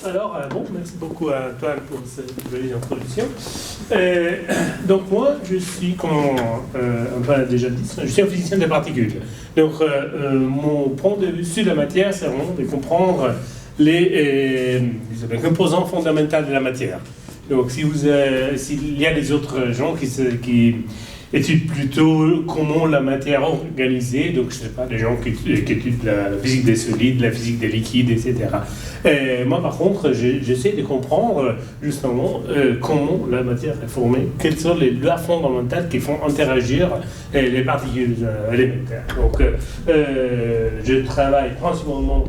Alors, bon, merci beaucoup à Antoine pour cette jolie introduction. Donc moi, je suis, comme Antoine a déjà dit, je suis un physicien des particules. Donc mon point de vue sur la matière, c'est vraiment de comprendre les composants fondamentaux de la matière. Donc s'il y a des autres gens qui étudient plutôt comment la matière est organisée, donc je ne sais pas, des gens qui étudient la physique des solides, la physique des liquides, etc. Moi par contre, j'essaie de comprendre justement comment la matière est formée, quelles sont les lois fondamentales qui font interagir les particules élémentaires. Donc je travaille principalement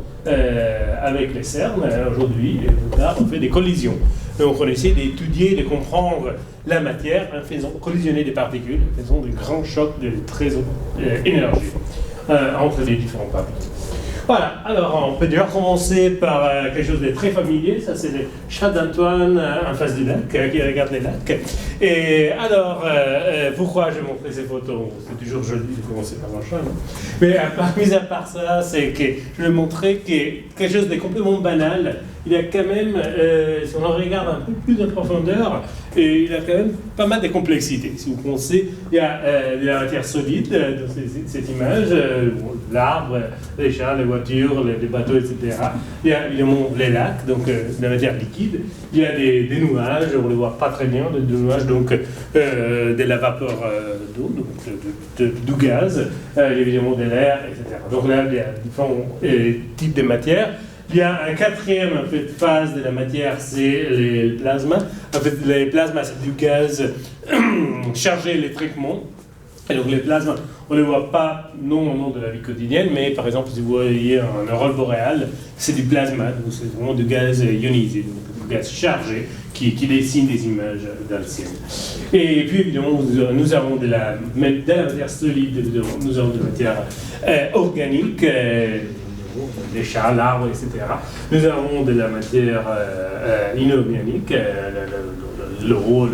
avec les CERN aujourd'hui, et là on fait des collisions. Donc on essaie d'étudier, de comprendre la matière en faisant collisionner des particules, en faisant des grands chocs de très haute énergie entre les différents particules. Voilà, alors on peut déjà commencer par quelque chose de très familier, ça c'est le chat d'Antoine en face du lac, qui regarde les lacs. Et alors, pourquoi j'ai montré ces photos? C'est toujours joli de commencer par un chat, non? Mais mis à part ça, c'est que je vais montrer que quelque chose de complètement banal, il y a quand même, si on en regarde un peu plus en profondeur, et il y a quand même pas mal de complexité. Si vous pensez, il y a de la matière solide dans cette image, l'arbre, les chats, les voitures, les bateaux, etc. Il y a évidemment les lacs, donc de la matière liquide. Il y a des nuages, on ne les voit pas très bien, des nuages, donc de la vapeur d'eau, du gaz, évidemment de l'air, etc. Donc là, il y a différents types de matières. Il y a un quatrième en fait, phase de la matière, c'est les plasmas. En fait, les plasmas, c'est du gaz chargé électriquement. Et donc les plasmas, on ne les voit pas non au nom de la vie quotidienne, mais par exemple, si vous voyez un aurore boréale, c'est du plasma, donc c'est vraiment du gaz ionisé, donc du gaz chargé qui dessine des images dans le ciel. Et puis évidemment, nous avons de la matière solide, nous avons de la matière organique, les chats, l'arbre, etc. Nous avons de la matière inorganique, l'eau,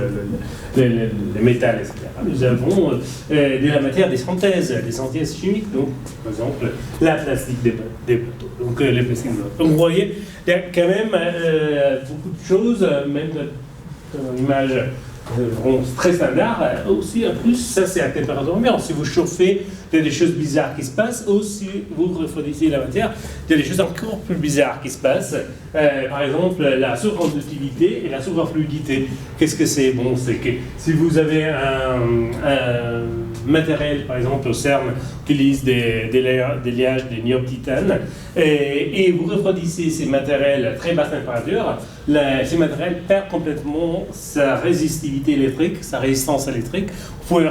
le métal, etc. Nous avons de la matière des synthèses chimiques, donc par exemple la plastique des bateaux, donc les plastiques des bateaux. Donc vous voyez, il y a quand même beaucoup de choses, même dans l'image très standard, aussi en plus, ça c'est à température ambiante. Si vous chauffez, il y a des choses bizarres qui se passent, ou si vous refroidissez la matière, il y a des choses encore plus bizarres qui se passent. Par exemple, la surconductivité et la superfluidité. Qu'est-ce que c'est? Bon, c'est que si vous avez un matériel, par exemple au CERN, qui utilise des liages de niobe-titane, et vous refroidissez ces matériels à très basse température, ces matériels perdent complètement sa résistivité électrique, sa résistance électrique. Vous pouvez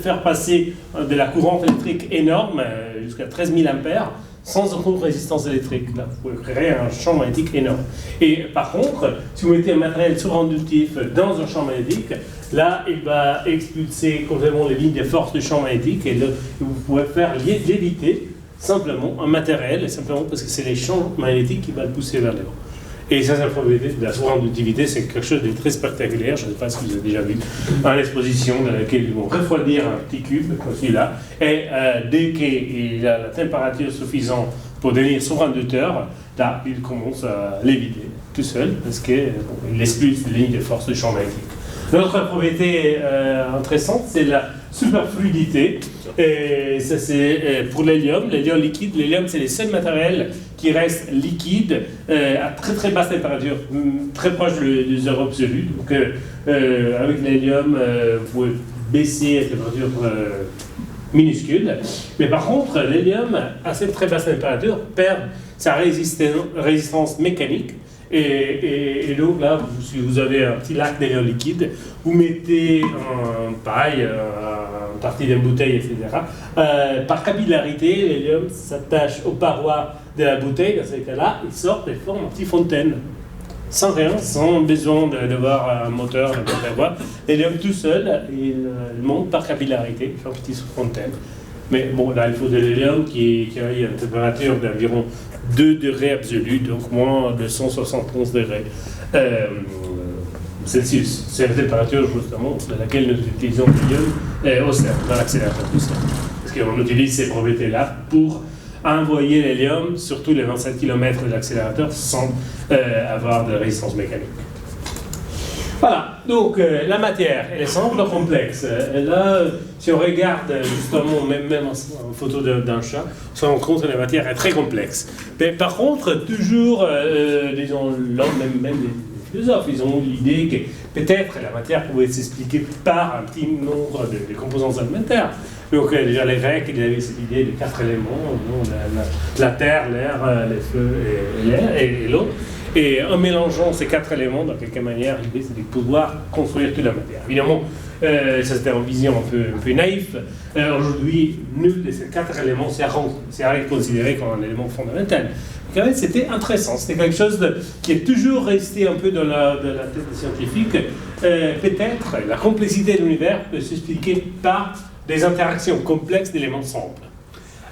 faire passer de la courante électrique énorme, jusqu'à 13 000 ampères, sans aucune résistance électrique. Là, vous pouvez créer un champ magnétique énorme. Et par contre, si vous mettez un matériel surconductif dans un champ magnétique, là, il va expulser complètement les lignes de force du champ magnétique et vous pouvez faire léviter simplement un matériel, simplement parce que c'est les champs magnétiques qui vont le pousser vers le haut. Et ça, c'est la propriété de la surconductivité, c'est quelque chose de très spectaculaire. Je ne sais pas si vous avez déjà vu une exposition dans laquelle ils vont refroidir un petit cube comme celui-là, et dès qu'il a la température suffisante pour devenir surconducteur, là, il commence à léviter tout seul parce qu'il expulse les lignes de force du champ magnétique. L'autre propriété intéressante, c'est la superfluidité. Et ça, c'est pour l'hélium liquide. L'hélium, c'est les seuls matériels qui restent liquides à très très basse température, très proche du zéro absolu. Donc, avec l'hélium, vous pouvez baisser la température minuscule. Mais par contre, l'hélium, à cette très basse température, perd sa résistance mécanique. Et donc là, si vous avez un petit lac d'hélium liquide, vous mettez en paille, une partie d'une bouteille, etc. Par capillarité, l'hélium s'attache aux parois de la bouteille. Dans ces cas-là, il sort et forme une petite fontaine. Sans rien, sans besoin d'avoir un moteur, l'hélium tout seul, il monte par capillarité, il fait une petite fontaine. Mais bon, là, il faut de l'hélium qui a une température d'environ 2 degrés absolus, donc moins de 171 degrés Celsius. C'est la température, justement, à laquelle nous utilisons l'hélium au CERN, dans l'accélérateur du CERN. Parce qu'on utilise ces propriétés-là pour envoyer l'hélium sur tous les 27 km de l'accélérateur sans avoir de résistance mécanique. Voilà, donc la matière, elle est simple ou complexe. Là, si on regarde justement, même en photo d'un chat, on se rend compte que la matière est très complexe. Mais par contre, toujours, disons, même les philosophes, ils ont l'idée que peut-être la matière pouvait s'expliquer par un petit nombre de composants élémentaires. Donc déjà les Grecs, ils avaient cette idée de 4 éléments, la terre, l'air, les feux et l'air, et l'eau. Et en mélangeant ces 4 éléments, de quelque manière, l'idée c'est de pouvoir construire toute la matière. Évidemment, ça c'était une vision un peu naïve. Aujourd'hui, nul de ces 4 éléments c'est considéré comme un élément fondamental. Quand même, c'était intéressant, c'était quelque chose qui est toujours resté un peu dans la tête des scientifiques. Peut-être la complexité de l'univers peut s'expliquer par des interactions complexes d'éléments simples.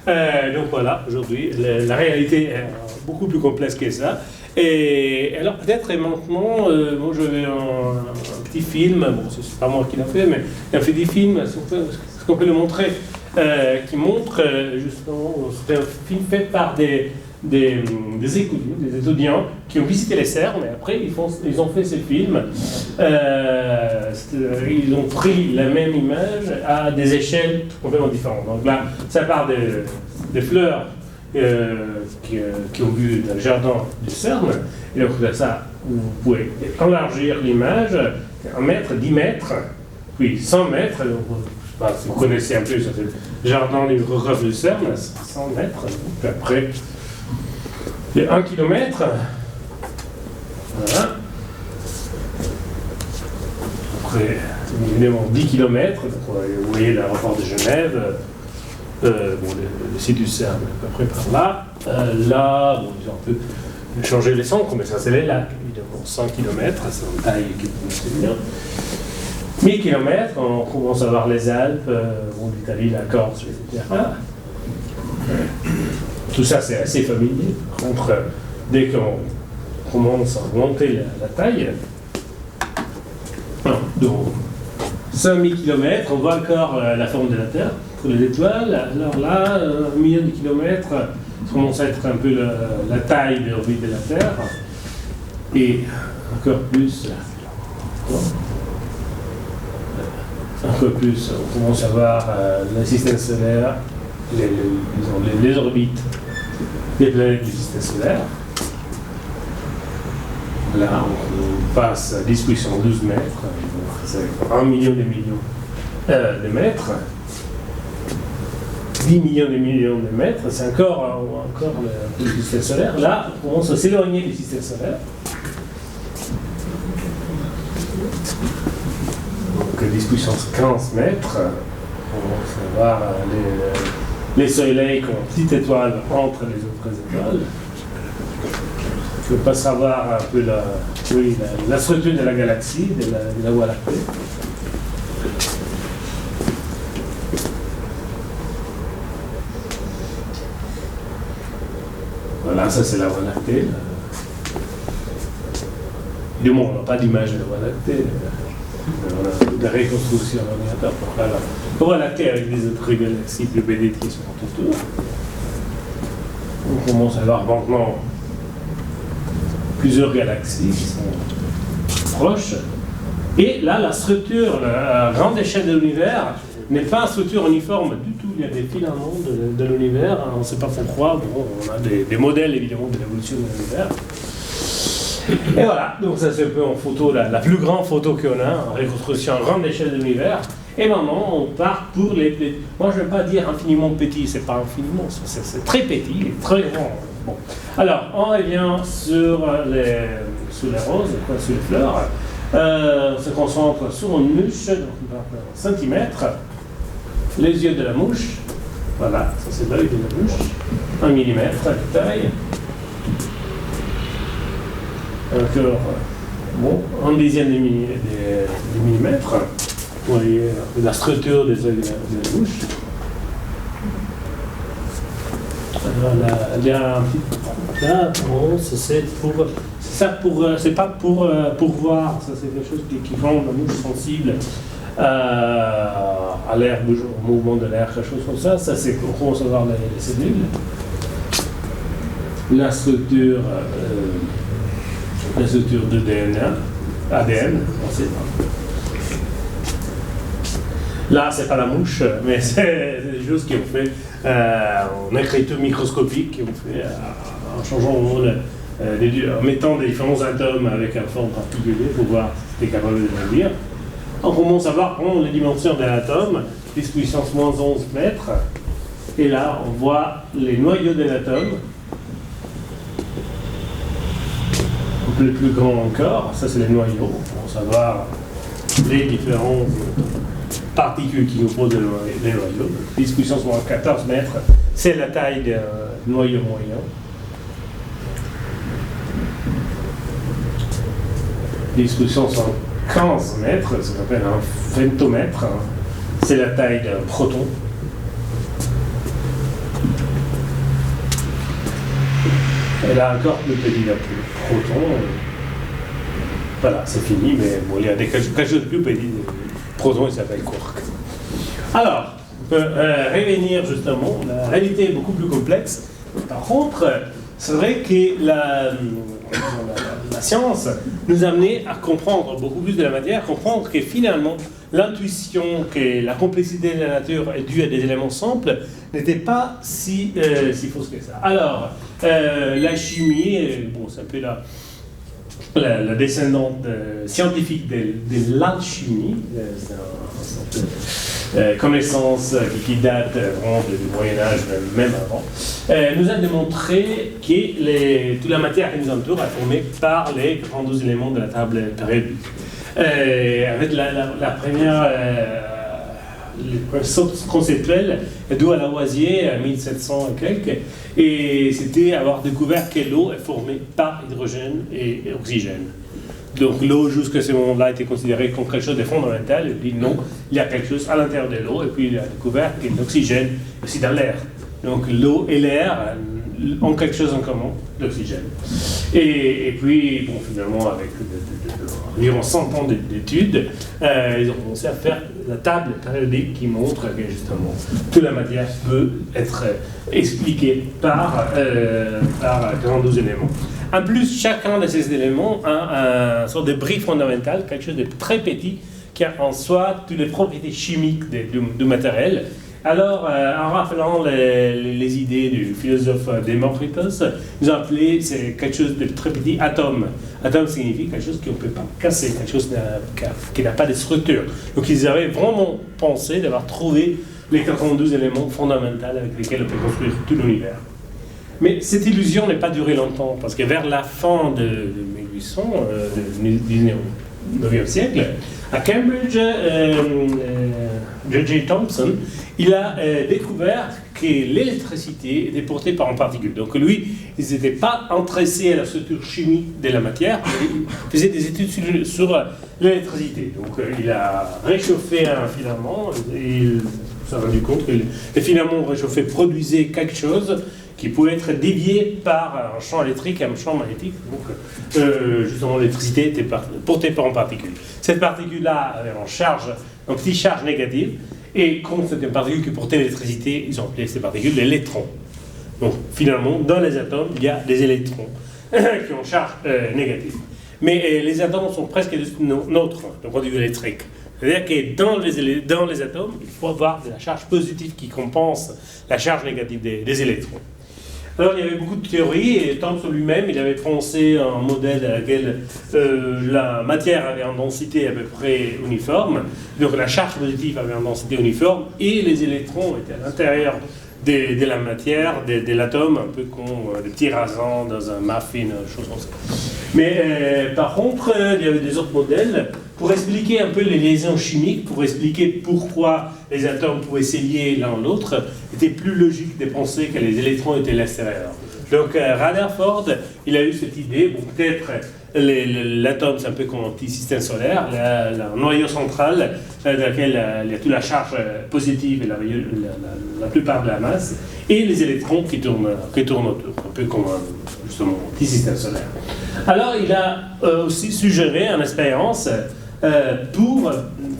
Donc voilà, aujourd'hui, la réalité est beaucoup plus complexe que ça. Et alors peut-être maintenant, moi je vais un petit film, bon c'est pas moi qui l'a fait, mais il a fait des films, est-ce qu'on peut le montrer, qui montre justement, c'est un film fait par des étudiants qui ont visité les CERN, et après ils ont fait ce film. Ils ont pris la même image à des échelles complètement différentes. Donc là, ça part des fleurs qui ont vu dans le jardin du CERN, et donc ça, vous pouvez élargir l'image 1 mètre, 10 mètres, puis 100 mètres. Donc, je sais pas si vous connaissez un peu, ça c'est le jardin du rêve du CERN, 100 mètres, puis après. Et 1 kilomètre, voilà. Après, évidemment, 10 km, vous voyez l'aéroport de Genève, le site du CERN, à peu près par là. Là, bon, ils ont un peu changé les centres, mais ça c'est les lacs, évidemment, 100 km, c'est une taille qui est bien. 1000 km, on commence à voir les Alpes, l'Italie, la Corse, etc. Tout ça, c'est assez familier. Par contre, dès qu'on commence à augmenter la taille, donc 5000 km, on voit encore la forme de la Terre, pour les étoiles. Alors là, 1 million de kilomètres, ça commence à être un peu la taille de l'orbite de la Terre. Et encore plus, on commence à voir le système solaire, les orbites des planètes du système solaire. Là, on passe à 10 puissance 12 mètres, c'est 1 million de mètres. 10 millions de mètres, c'est encore le système solaire. Là, on commence à s'éloigner du système solaire. Donc 10 puissance 15 mètres, on commence à voir les soleils comme une petite étoile entre les autres étoiles. Je ne peux pas savoir un peu la structure de la galaxie, de la Voie lactée. Voilà, ça c'est la Voie lactée. Du moins, on n'a pas d'image de la Voie lactée. On a toute la reconstruction à l'ordinateur pour faire la Voie lactée avec des autres galaxies plus petites qui sont autour. On commence à voir maintenant plusieurs galaxies qui sont proches. Et là, la structure, la grande échelle de l'univers, n'est pas une structure uniforme du tout. Il y a des filaments de l'univers. On ne sait pas pourquoi. Bon, on a des modèles, évidemment, de l'évolution de l'univers. Et voilà, donc ça c'est un peu en photo, la plus grande photo qu'on a, en reconstruction à grande échelle de l'univers. Et maintenant, on part pour les petits. Moi, je ne vais pas dire infiniment petit, c'est pas infiniment, c'est très petit et très grand. Bon. Alors, on revient sur les roses, sur les fleurs. On se concentre sur une mouche, donc un centimètre. Les yeux de la mouche, voilà, ça c'est l'œil de la mouche. 1 millimètre de taille. Encore, bon, 1/10 de millimètre. Vous voyez la structure des yeux de la mouche. Alors là, il y a un petit là, bon, c'est pas pour voir, ça c'est quelque chose qui rend la mouche sensible à l'air, au mouvement de l'air, quelque chose comme ça. Ça c'est pour recevoir les cellules. la structure de DNA, ADN, on sait pas. Là, c'est pas la mouche, mais c'est des choses qui ont fait en écriture microscopique, qui ont fait en changeant en mettant des différents atomes avec un forme particulier pour voir si c'était capable de le lire. On commence à voir les dimensions de l'atome, 10 puissance moins 11 mètres, et là, on voit les noyaux de l'atome. Le plus grand encore, ça c'est les noyaux, pour savoir les différentes particules qui composent les noyaux. 10 puissance moins 14 mètres, c'est la taille d'un noyau moyen. 10 puissance moins 15 mètres, ça s'appelle un femtomètre, c'est la taille d'un proton. Et là encore plus petit d'un proton. Voilà, c'est fini, mais bon, il y a quelque chose de plus petit. Le proton, il s'appelle quark. Alors, on peut revenir justement, la réalité est beaucoup plus complexe. Par contre, c'est vrai que la science nous a amené à comprendre beaucoup plus de la matière, à comprendre que finalement, l'intuition, que la complexité de la nature est due à des éléments simples, n'était pas si fausse que ça. Alors, la chimie, bon, c'est un peu la descendante scientifique de l'alchimie, c'est une connaissance qui date vraiment du Moyen-Âge, même avant, nous a démontré que toute la matière qui nous entoure est formée par les 32 éléments de la table périodique. Avec la première source conceptuelle d'où à Lavoisier en 1700 et quelques, et c'était avoir découvert que l'eau est formée par hydrogène et oxygène. Donc l'eau jusqu'à ce moment-là était considérée comme quelque chose de fondamental. Il dit non, il y a quelque chose à l'intérieur de l'eau, et puis il a découvert que l'oxygène est aussi dans l'air. Donc l'eau et l'air ont quelque chose en commun, l'oxygène. Et puis, bon, finalement, avec environ 100 ans d'études, ils ont commencé à faire la table périodique qui montre que justement toute la matière peut être expliquée par 42 éléments. En plus, chacun de ces éléments a une sorte de brique fondamentale, quelque chose de très petit, qui a en soi toutes les propriétés chimiques du matériel. Alors, en rappelant les idées du philosophe Démocritus, ils ont appelé quelque chose de très petit atome. Atome signifie quelque chose qu'on ne peut pas casser, quelque chose qui n'a pas de structure. Donc, ils avaient vraiment pensé d'avoir trouvé les 42 éléments fondamentaux avec lesquels on peut construire tout l'univers. Mais cette illusion n'a pas duré longtemps, parce que vers la fin de 1800, du 19e siècle, à Cambridge, J.J. Thomson, il a découvert que l'électricité était portée par une particule. Donc lui, il n'était pas intéressé à la structure chimique de la matière, il faisait des études sur l'électricité. Donc il a réchauffé un filament, et il s'est rendu compte que le filament réchauffé produisait quelque chose qui pouvait être dévié par un champ électrique et un champ magnétique. Donc, justement, l'électricité était portée par une particule. Cette particule-là avait une petite charge négative, et comme c'était une particule qui portait l'électricité, ils ont appelé ces particules les électrons. Donc, finalement, dans les atomes, il y a des électrons qui ont charge négative. Mais les atomes sont presque neutres d'un point de vue électrique. C'est-à-dire que dans les atomes, il faut avoir de la charge positive qui compense la charge négative des électrons. Alors, il y avait beaucoup de théories, et Thomson lui-même, il avait pensé un modèle dans lequel la matière avait une densité à peu près uniforme, donc la charge positive avait une densité uniforme, et les électrons étaient à l'intérieur de la matière, de l'atome, un peu comme des petits raisins dans un muffin, choses comme ça. Mais par contre, il y avait des autres modèles pour expliquer un peu les liaisons chimiques, pour expliquer pourquoi les atomes pouvaient se lier l'un l'autre. Il était plus logique de penser que les électrons étaient à l'extérieur. Donc Rutherford, il a eu cette idée, bon, peut-être l'atome c'est un peu comme un petit système solaire, un noyau central dans lequel il y a toute la charge positive et la plupart de la masse, et les électrons qui tournent autour, un peu comme justement un petit système solaire. Alors il a aussi suggéré une expérience pour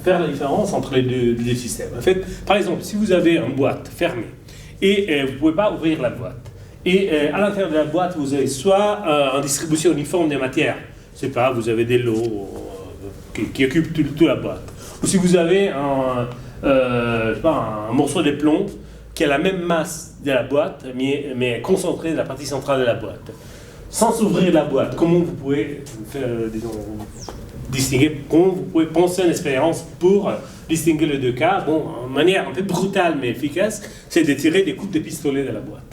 faire la différence entre les deux systèmes. En fait, par exemple, si vous avez une boîte fermée et vous ne pouvez pas ouvrir la boîte, Et à l'intérieur de la boîte, vous avez soit en distribution uniforme des matières, je sais pas, vous avez des lots qui occupent toute la boîte. Ou si vous avez je sais pas, un morceau de plomb qui a la même masse de la boîte, mais concentré de la partie centrale de la boîte. Sans ouvrir la boîte, comment vous pouvez faire, distinguer, comment vous pouvez penser une expérience pour distinguer les deux cas? Bon, de manière un peu brutale mais efficace, c'est de tirer des coups de pistolet de la boîte.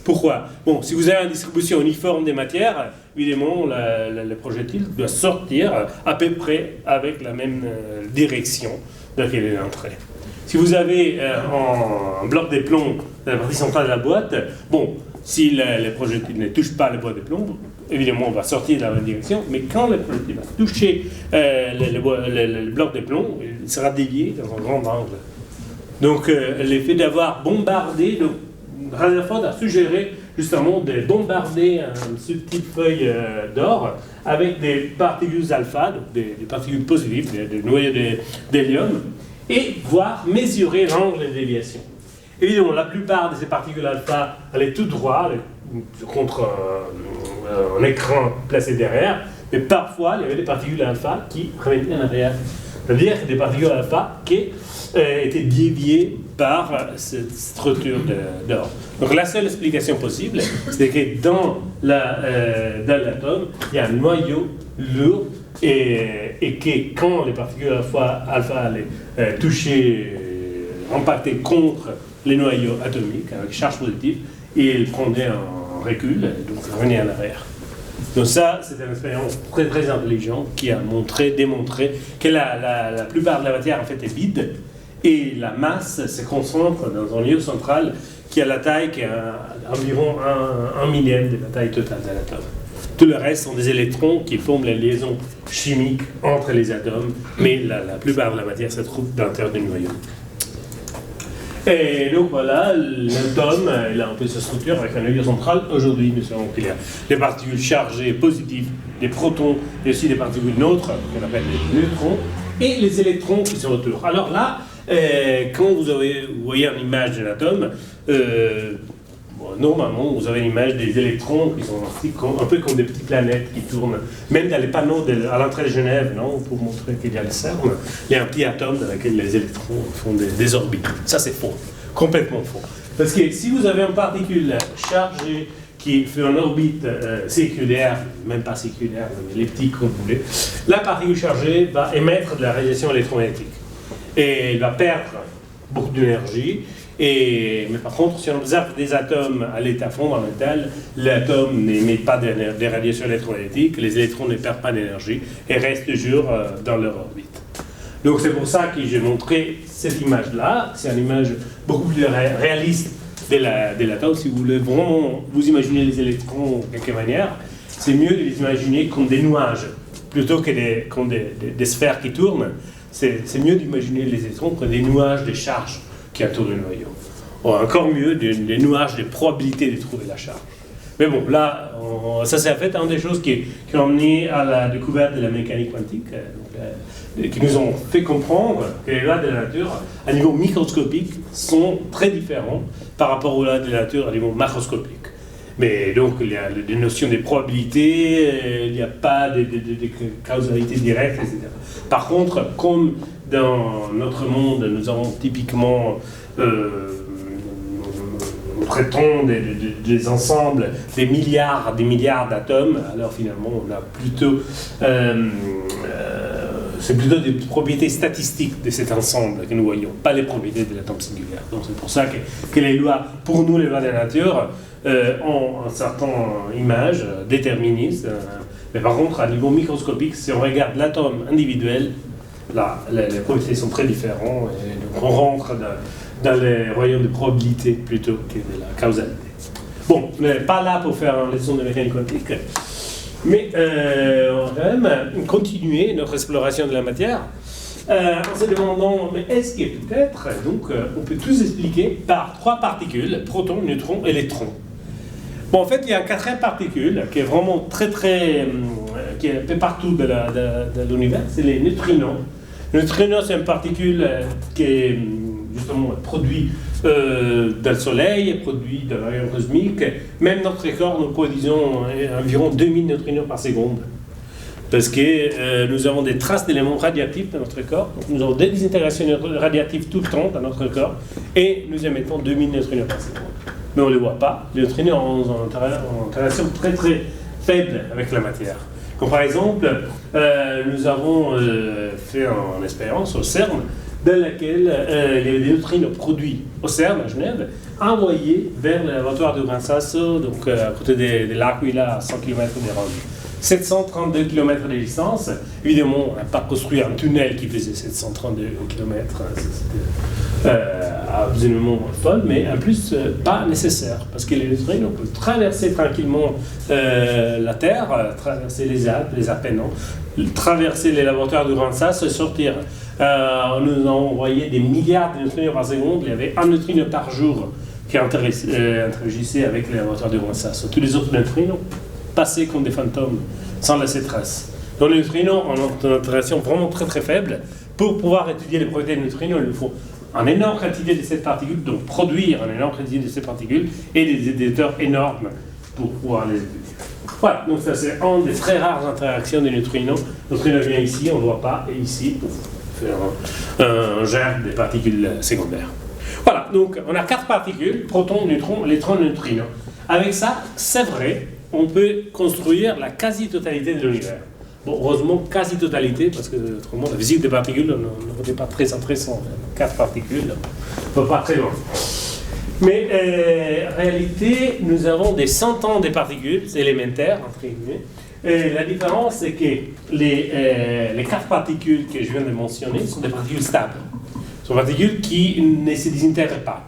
Pourquoi? Bon, si vous avez une distribution uniforme des matières, évidemment, le projectile doit sortir à peu près avec la même direction dans laquelle il est entré. Si vous avez un bloc de plomb dans la partie centrale de la boîte, bon, si le projectile ne touche pas le bloc de plomb, évidemment, on va sortir dans la même direction, mais quand le projectile va toucher le bloc de plomb, il sera dévié dans un grand angle. Donc, l'effet d'avoir bombardé, donc, Rutherford a suggéré justement de bombarder une petite feuille d'or avec des particules alpha, donc des particules positives, des noyaux d'hélium, et voir mesurer l'angle de déviation. Évidemment, la plupart de ces particules alpha allaient tout droit contre un écran placé derrière, mais parfois il y avait des particules alpha qui revenaient en arrière. C'est-à-dire des particules alpha qui étaient déviées par cette structure d'or. Donc la seule explication possible, c'est que dans l'atome, il y a un noyau lourd et que quand les particules alpha allaient toucher, impacter contre les noyaux atomiques avec charge positive, et ils prenaient un recul, donc revenaient en arrière. Donc ça, c'est une expérience très très intelligente qui a démontré que la plupart de la matière en fait est vide et la masse se concentre dans un lieu central qui a la taille qui est environ un millième de la taille totale de l'atome. Tout le reste sont des électrons qui forment les liaisons chimiques entre les atomes, mais la plupart de la matière se trouve dans l'intérieur du noyau. Et donc voilà, l'atome, il a un peu sa structure avec un noyau central. Aujourd'hui, nous savons qu'il y a des particules chargées positives, des protons, et aussi des particules neutres, qu'on appelle les neutrons, et les électrons qui sont autour. Alors là, quand vous voyez une image de l'atome, normalement, vous avez une image des électrons qui sont un peu comme des petites planètes qui tournent. Même dans les panneaux à l'entrée de Genève, non, pour montrer qu'il y a le CERN, il y a un petit atome dans lequel les électrons font des orbites. Ça, c'est faux. Complètement faux. Parce que si vous avez une particule chargée qui fait une orbite circulaire, même pas circulaire, mais elliptique comme vous voulez, la particule chargée va émettre de la radiation électromagnétique. Et elle va perdre beaucoup d'énergie. Mais par contre, si on observe des atomes à l'état fondamental, l'atome n'émet pas de radiation électromagnétique, les électrons ne perdent pas d'énergie et restent toujours dans leur orbite. Donc c'est pour ça que j'ai montré cette image-là. C'est une image beaucoup plus réaliste de l'atome. Si vous voulez vraiment vous imaginer les électrons de quelque manière, c'est mieux de les imaginer comme des nuages plutôt que comme des sphères qui tournent. C'est mieux d'imaginer les électrons comme des nuages de charge qui entourent le noyau. Ou encore mieux, des nuages de probabilité de trouver la charge. Mais bon, là, ça c'est en fait une des choses qui ont mené à la découverte de la mécanique quantique, qui nous ont fait comprendre que les lois de la nature, à niveau microscopique, sont très différents par rapport aux lois de la nature à niveau macroscopique. Mais donc, il y a des notions de probabilité, il n'y a pas de causalité directe, etc. Par contre, comme dans notre monde, nous avons typiquement, nous traitons des ensembles, des milliards d'atomes, alors finalement, on a plutôt, c'est plutôt des propriétés statistiques de cet ensemble que nous voyons, pas les propriétés de l'atome singulaire. Donc c'est pour ça que les lois, pour nous, les lois de la nature, ont une certaine image déterministe. Mais par contre, à niveau microscopique, si on regarde l'atome individuel, là, les propriétés sont très différentes et donc on rentre dans les royaumes de probabilité plutôt que de la causalité. Bon, on n'est pas là pour faire une leçon de mécanique quantique, mais on va quand même continuer notre exploration de la matière en se demandant, mais est-ce que peut-être, donc, on peut tout expliquer par trois particules, protons, neutrons, électrons. Bon, en fait, il y a une quatrième particule qui est vraiment très, qui est un peu partout de l'univers, c'est les neutrinos. Le neutrino, c'est une particule qui est justement produite dans le Soleil, produit dans l'air cosmique. Même notre corps, nous produisons environ 2000 neutrinos par seconde. Parce que nous avons des traces d'éléments radioactifs dans notre corps. Donc nous avons des désintégrations radioactives tout le temps dans notre corps. Et nous émettons 2000 neutrinos par seconde. Mais on ne les voit pas. Les neutrinos ont une interaction très très faible avec la matière. Comme par exemple, nous avons fait une expérience au CERN dans laquelle il y avait des neutrinos produits au CERN à Genève, envoyés vers le laboratoire de Gran Sasso, donc à côté de l'Aquila, à 100 km des Rome. 732 km de distance. Évidemment, on n'a pas construit un tunnel qui faisait 732 km. C'était absolument folle, mais en plus, pas nécessaire. Parce que les neutrinos peuvent traverser tranquillement la Terre, traverser les Alpes, les Apennins, traverser les laboratoires de Gran Sasso et sortir. Nous avons envoyé des milliards de neutrinos par seconde. Il y avait un neutrino par jour qui interagissait avec les laboratoires de Gran Sasso. Tous les autres neutrinos passaient comme des fantômes, sans laisser trace. Donc les neutrinos ont une interaction vraiment très très faible. Pour pouvoir étudier les propriétés des neutrinos, il nous faut une énorme quantité de ces particules, donc produire une énorme quantité de ces particules et des détecteurs énormes pour pouvoir les étudier. Voilà, donc ça c'est une des très rares interactions des neutrinos. Le neutrino vient ici, on ne le voit pas, et ici, on gère des particules secondaires. Voilà, donc on a 4 particules, protons, neutrons, électrons, neutrinos. Avec ça, c'est vrai, on peut construire la quasi-totalité de l'univers. Bon, heureusement, quasi-totalité, parce que autrement, la physique des particules n'était pas très intéressante. 4 particules, on ne va pas très loin. Mais en réalité, nous avons des centaines de particules élémentaires, entre guillemets. Et la différence, c'est que les 4 particules que je viens de mentionner sont des particules stables. Ce sont des particules qui ne se désintègrent pas.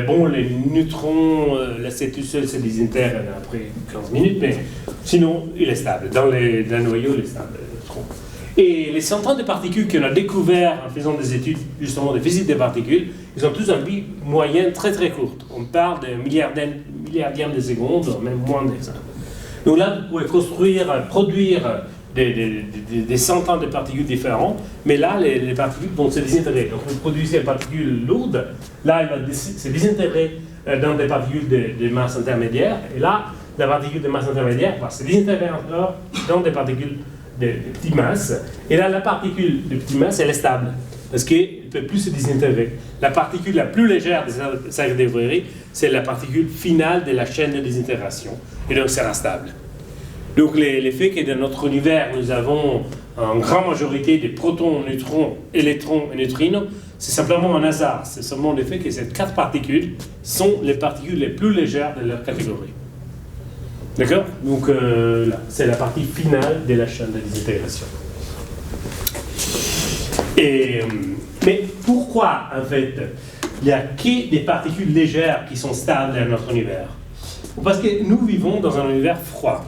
Bon, les neutrons, c'est tout seul, se désintègre après 15 minutes, mais sinon, il est stable. Dans le noyau, il est stable, le neutron. Et les centaines de particules qu'on a découvertes en faisant des études, justement, de physique des particules, ils ont tous une vie moyenne très très courte. On parle de milliardièmes de secondes, même moins de ça. Donc là, vous pouvez produire des centaines de particules différentes, mais là, les particules vont se désintégrer. Donc, vous produisez une particule lourde, là, elle va se désintégrer dans des particules de masse intermédiaire, et là, la particule de masse intermédiaire va se désintégrer encore dans des particules de petite masse, et là, la particule de petite masse, elle est stable, parce qu'elle ne peut plus se désintégrer. La particule la plus légère de cette théorie, c'est la particule finale de la chaîne de désintégration, et donc, c'est stable. Donc l'effet que dans notre univers, nous avons une grande majorité de protons, neutrons, électrons et neutrinos, c'est simplement un hasard. C'est seulement l'effet que ces 4 particules sont les particules les plus légères de leur catégorie. D'accord? Donc là, c'est la partie finale de la chaîne de désintégration. Mais pourquoi, en fait, il n'y a que des particules légères qui sont stables dans notre univers? Parce que nous vivons dans un univers froid.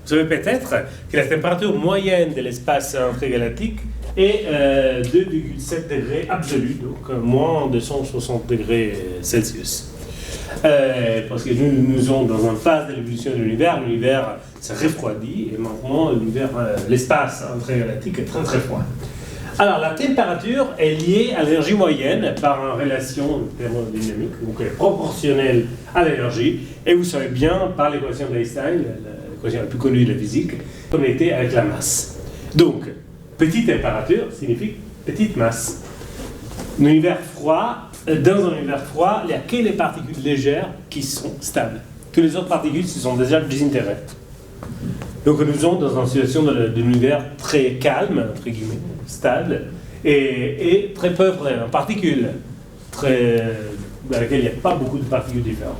Vous savez peut-être que la température moyenne de l'espace intergalactique est 2,7 degrés absolus, donc moins de 160 degrés Celsius. Parce que nous sommes dans une phase de l'évolution de l'univers s'est refroidi, et maintenant l'espace intergalactique est très très froid. Alors la température est liée à l'énergie moyenne par une relation thermodynamique, donc proportionnelle à l'énergie, et vous savez bien par l'équation d'Einstein, l'équation la plus connue de la physique, connectée avec la masse. Donc, petite température signifie petite masse. Dans un univers froid, il n'y a que les particules légères qui sont stables. Toutes les autres particules se sont déjà désintégrées. Donc nous sommes dans une situation d'un univers très calme, entre guillemets, stable, et très pauvre en particules, dans laquelle il n'y a pas beaucoup de particules différentes.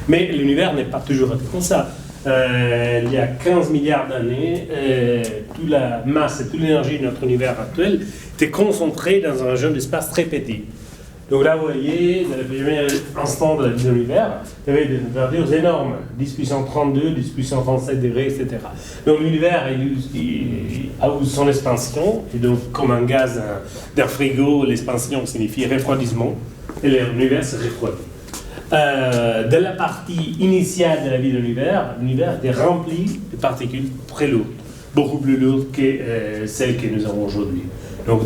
Mais l'univers n'est pas toujours été comme ça. Il y a 15 milliards d'années, toute la masse et toute l'énergie de notre univers actuel était concentrée dans un région d'espace très petit. Donc là, vous voyez, dans le premier instant de la vie de l'univers, il y avait des températures énormes, 10 puissance 32, 10 puissance 37 degrés, etc. Donc l'univers a eu son expansion, et donc comme un gaz d'un frigo, l'expansion signifie refroidissement, et l'univers se refroidit. De la partie initiale de la vie de l'univers était rempli de particules très lourdes, beaucoup plus lourdes que celles que nous avons aujourd'hui. Donc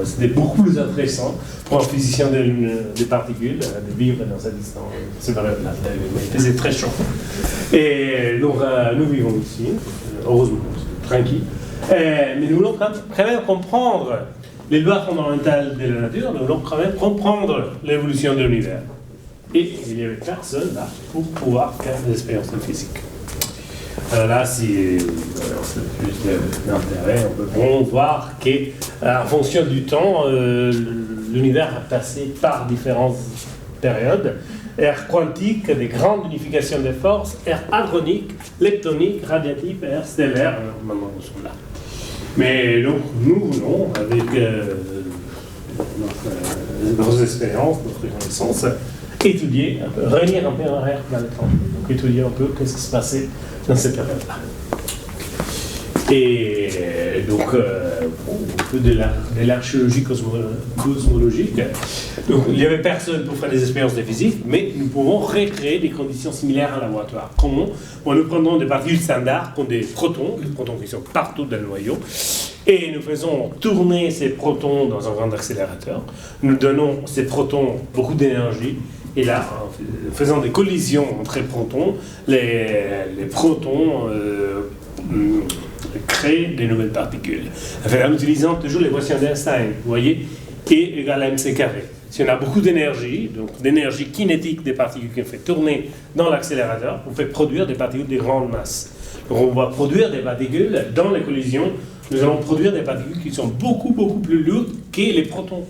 c'était beaucoup plus intéressant pour un physicien des particules de vivre dans cette période-là. Il faisait très chaud. Et donc nous vivons ici, heureusement, tranquille. Mais nous voulons quand même comprendre les lois fondamentales de la nature, nous voulons quand même comprendre l'évolution de l'univers. Et il n'y avait personne là pour pouvoir faire des expériences de physique. Alors là, c'est juste d'intérêt, on peut voir qu'en fonction du temps, l'univers a passé par différentes périodes. Ère quantique, des grandes unifications des forces, ère hadronique, leptonique, radiative, ère stellaire, maintenant nous sommes là. Mais donc, nous voulons, avec nos expériences, notre connaissance, étudier, revenir un peu en arrière dans le temps. Donc, étudier un peu ce qui se passait dans cette période-là. Et donc, un peu de l'archéologie cosmologique. Donc, il n'y avait personne pour faire des expériences de physique, mais nous pouvons recréer des conditions similaires en laboratoire. Comment? Nous prenons des particules standards, comme des protons qui sont partout dans le noyau, et nous faisons tourner ces protons dans un grand accélérateur. Nous donnons ces protons beaucoup d'énergie. Et là, en faisant des collisions entre les protons, les protons créent des nouvelles particules. En utilisant toujours l'équation d'Einstein, vous voyez, E égale à mc carré. Si on a beaucoup d'énergie, donc d'énergie kinétique des particules qu'on fait tourner dans l'accélérateur, on fait produire des particules de grande masse. Donc on va produire des particules dans les collisions, nous allons produire des particules qui sont beaucoup plus lourdes que les protons.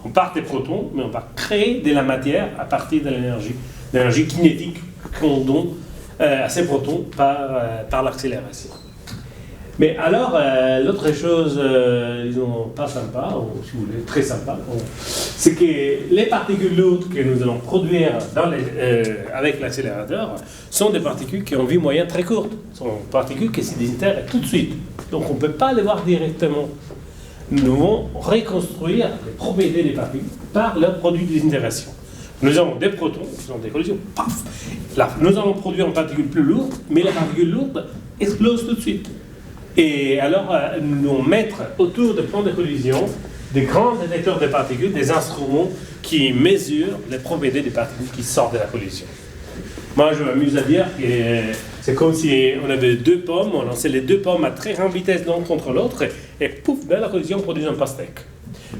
On part des protons, mais on va créer de la matière à partir de l'énergie kinétique qu'on donne à ces protons par l'accélération. Mais alors, l'autre chose, disons, pas sympa, ou si vous voulez, très sympa, c'est que les particules lourdes que nous allons produire avec l'accélérateur sont des particules qui ont une vie moyenne très courte. Ce sont des particules qui se désintègrent tout de suite. Donc on ne peut pas les voir directement. Nous devons reconstruire les propriétés des particules par leur produit de désintégration. Nous avons des protons qui sont des collisions, paf. Là, nous allons produire une particule plus lourde, mais la particule lourde explose tout de suite. Et alors, nous devons mettre autour des plans de collision des grands détecteurs de particules, des instruments qui mesurent les propriétés des particules qui sortent de la collision. Moi, je m'amuse à dire que c'est comme si on avait deux pommes, on lançait les deux pommes à très grande vitesse l'une contre l'autre, et pouf, dans la collision, on produit un pastèque.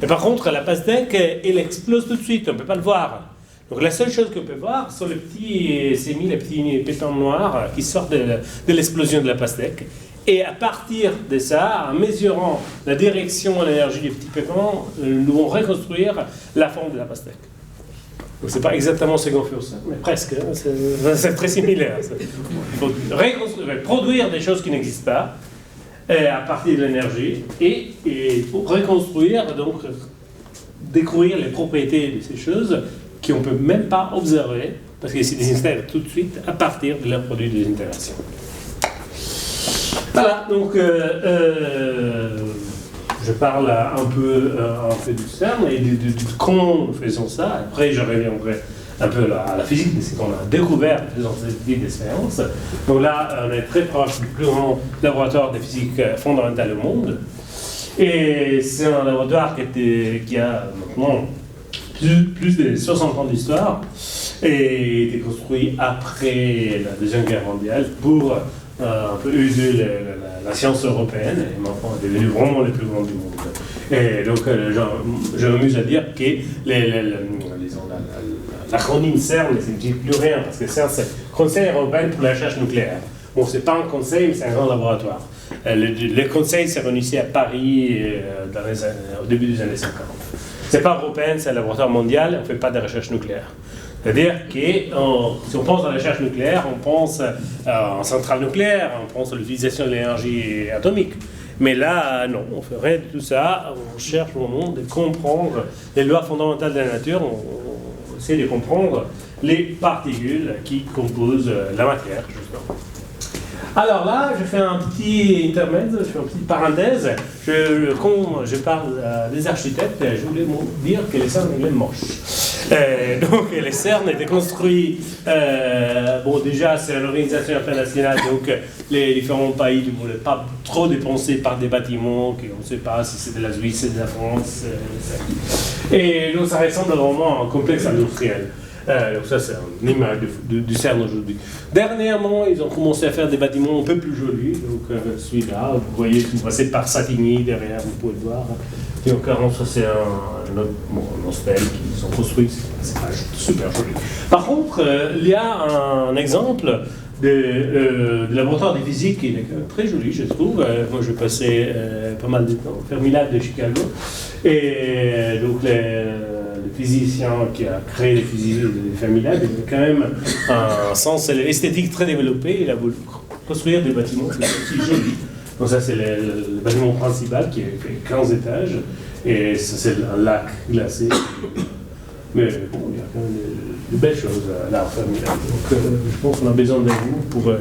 Et par contre, la pastèque, elle explose tout de suite, on ne peut pas le voir. Donc la seule chose qu'on peut voir sont les petits sémis, les petits pétons noirs qui sortent de l'explosion de la pastèque. Et à partir de ça, en mesurant la direction et l'énergie des petits pétons, nous allons reconstruire la forme de la pastèque. Donc c'est pas exactement ce qu'on fait aussi, mais presque, hein, c'est très similaire. Il faut produire des choses qui n'existent pas à partir de l'énergie et pour reconstruire, donc découvrir les propriétés de ces choses qu'on ne peut même pas observer parce qu'elles se désintègrent tout de suite à partir de leur produit de désintégration. Voilà, donc je parle un peu du CERN et de comment nous faisons ça. Après, je reviendrai un peu à la physique de ce qu'on a découvert en faisant cette type d'expérience. Donc là, on est très proche du plus grand laboratoire de physique fondamentale au monde. Et c'est un laboratoire qui a maintenant plus de 60 ans d'histoire et été construit après la Deuxième Guerre mondiale pour un peu user la science européenne et maintenant est devenu vraiment le plus grand du monde. Et donc je m'amuse à dire que l'acronyme CERN ne signifie plus rien parce que CERN c'est Conseil européen pour la recherche nucléaire. Bon, c'est pas un conseil, mais c'est un grand laboratoire. Le conseil s'est réuni à Paris au début des années 50. C'est pas européen, c'est un laboratoire mondial, on ne fait pas de recherche nucléaire. C'est-à-dire que si on pense à la recherche nucléaire, on pense en centrale nucléaire, on pense à l'utilisation de l'énergie atomique. Mais là, non, on fait rien de tout ça, on cherche vraiment de comprendre les lois fondamentales de la nature, on essaie de comprendre les particules qui composent la matière, justement. Alors là, je fais un petit intermède, je fais une petite parenthèse. Quand je parle des architectes, je voulais dire que les CERN est moche. Donc les CERN étaient construits, bon déjà c'est une organisation internationale, donc les différents pays ne voulaient pas trop dépenser par des bâtiments, on ne sait pas si c'est de la Suisse, c'est de la France, et donc ça ressemble vraiment à un complexe industriel. Donc ça c'est une image du CERN aujourd'hui. Dernièrement, ils ont commencé à faire des bâtiments un peu plus jolis, donc celui-là, vous voyez, vous passez par Satigny derrière, vous pouvez le voir. Et en l'occurrence, ça c'est un hostel qui sont construits, c'est pas super joli. Par contre, il y a un exemple de laboratoire de physique qui est très joli, je trouve. Moi, j'ai passé pas mal de temps au Fermilab de Chicago. Et donc, le physicien qui a créé les Fermilab, il a quand même un sens esthétique très développé. Il a voulu construire des bâtiments aussi jolis. Donc ça, c'est le bâtiment principal qui fait 15 étages. Et ça, c'est un lac glacé. Mais bon, il y a quand même de belles choses là, Fermilab. Donc je pense qu'on a besoin de vous pour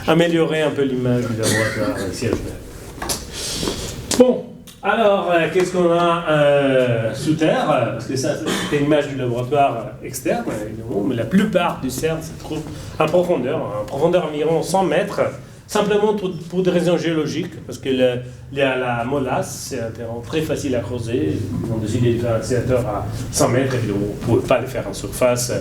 améliorer un peu l'image du laboratoire ici à Genève. Bon, alors, qu'est-ce qu'on a sous terre? Parce que ça, c'est une image du laboratoire externe, évidemment, mais la plupart du CERN se trouve à profondeur environ 100 mètres, simplement pour des raisons géologiques, parce qu'il y a la molasse, c'est un terrain très facile à creuser. Ils ont décidé de faire un accélérateur à 100 mètres, et on ne pouvait pas le faire en surface,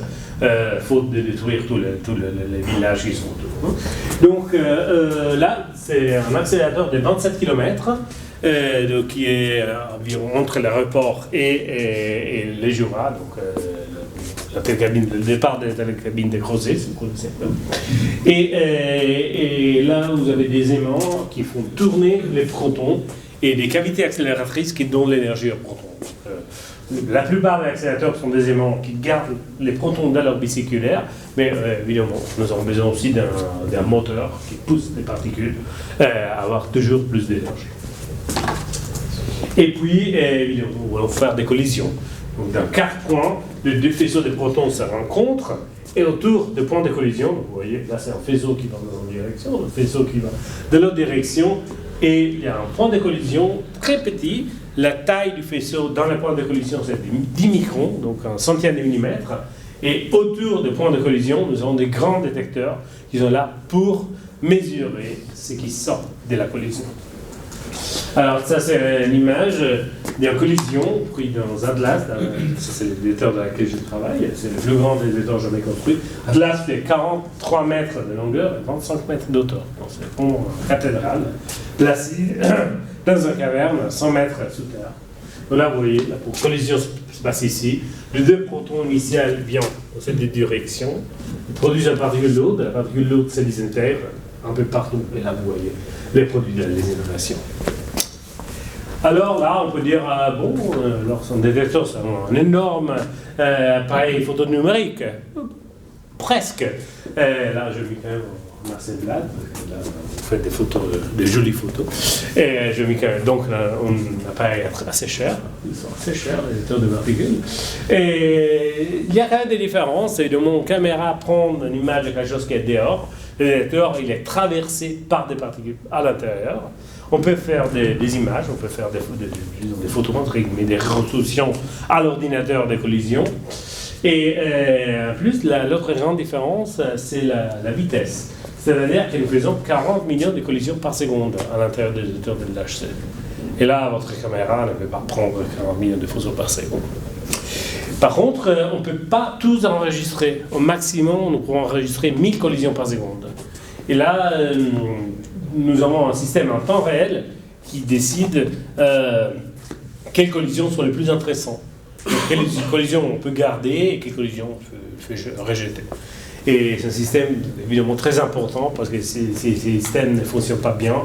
faute de détruire tous les villages qui sont autour. Donc là, c'est un accélérateur de 27 km, donc, qui est environ entre l'aéroport et les Jura, donc la télécabine, le départ de la télécabine de Crozet, si vous connaissez. Et là, vous avez des aimants qui font tourner les protons et des cavités accélératrices qui donnent l'énergie aux protons. La plupart des accélérateurs sont des aimants qui gardent les protons dans leur biséculaire, mais évidemment, nous avons besoin aussi d'un moteur qui pousse les particules à avoir toujours plus d'énergie. Et puis, évidemment, on va faire des collisions. Donc, dans 4 points, les deux faisceaux de protons se rencontrent, et autour des points de collision, vous voyez, là c'est un faisceau qui va dans une direction, un faisceau qui va de l'autre direction, et il y a un point de collision très petit. La taille du faisceau dans le point de collision, c'est 10 microns, donc un centième de millimètre, et autour des points de collision, nous avons des grands détecteurs qui sont là pour mesurer ce qui sort de la collision. Alors ça c'est l'image d'une collision prise dans Atlas, ça c'est le détecteur dans lequel je travaille, c'est le plus grand des détecteurs jamais construit. Atlas fait 43 mètres de longueur et 25 mètres d'auteur. Donc c'est une cathédrale placée dans une caverne 100 mètres sous terre. Donc là vous voyez, la collision se passe ici. Les deux protons initiaux viennent dans cette direction, ils produisent une particule lourde, la particule lourde se désintègre un peu partout, et là vous voyez les produits de la désintégration. Alors là, on peut dire, bon, son détecteur, c'est un énorme appareil photo numérique. Presque. Là, je mis quand même Marcel Blad, là, vous faites des photos, des jolies photos. Et je mis quand même, donc, un appareil assez cher. Ils sont assez chers, les détecteurs de particules. Et il y a quand même des différences. Et de mon caméra prendre une image de quelque chose qui est dehors, le détecteur, il est traversé par des particules à l'intérieur. On peut faire des images, on peut faire des photométriques, mais des résolutions à l'ordinateur des collisions. Et en plus, l'autre grande différence, c'est la vitesse. C'est-à-dire que nous faisons 40 millions de collisions par seconde à l'intérieur des détecteurs de l'HC. Et là, votre caméra ne peut pas prendre 40 millions de photos par seconde. Par contre, on ne peut pas tous enregistrer. Au maximum, nous pouvons enregistrer 1000 collisions par seconde. Et là, nous avons un système en temps réel qui décide quelles collisions sont les plus intéressantes. Quelles collisions on peut garder et quelles collisions on peut rejeter. Et c'est un système évidemment très important parce que si ces systèmes ne fonctionnent pas bien,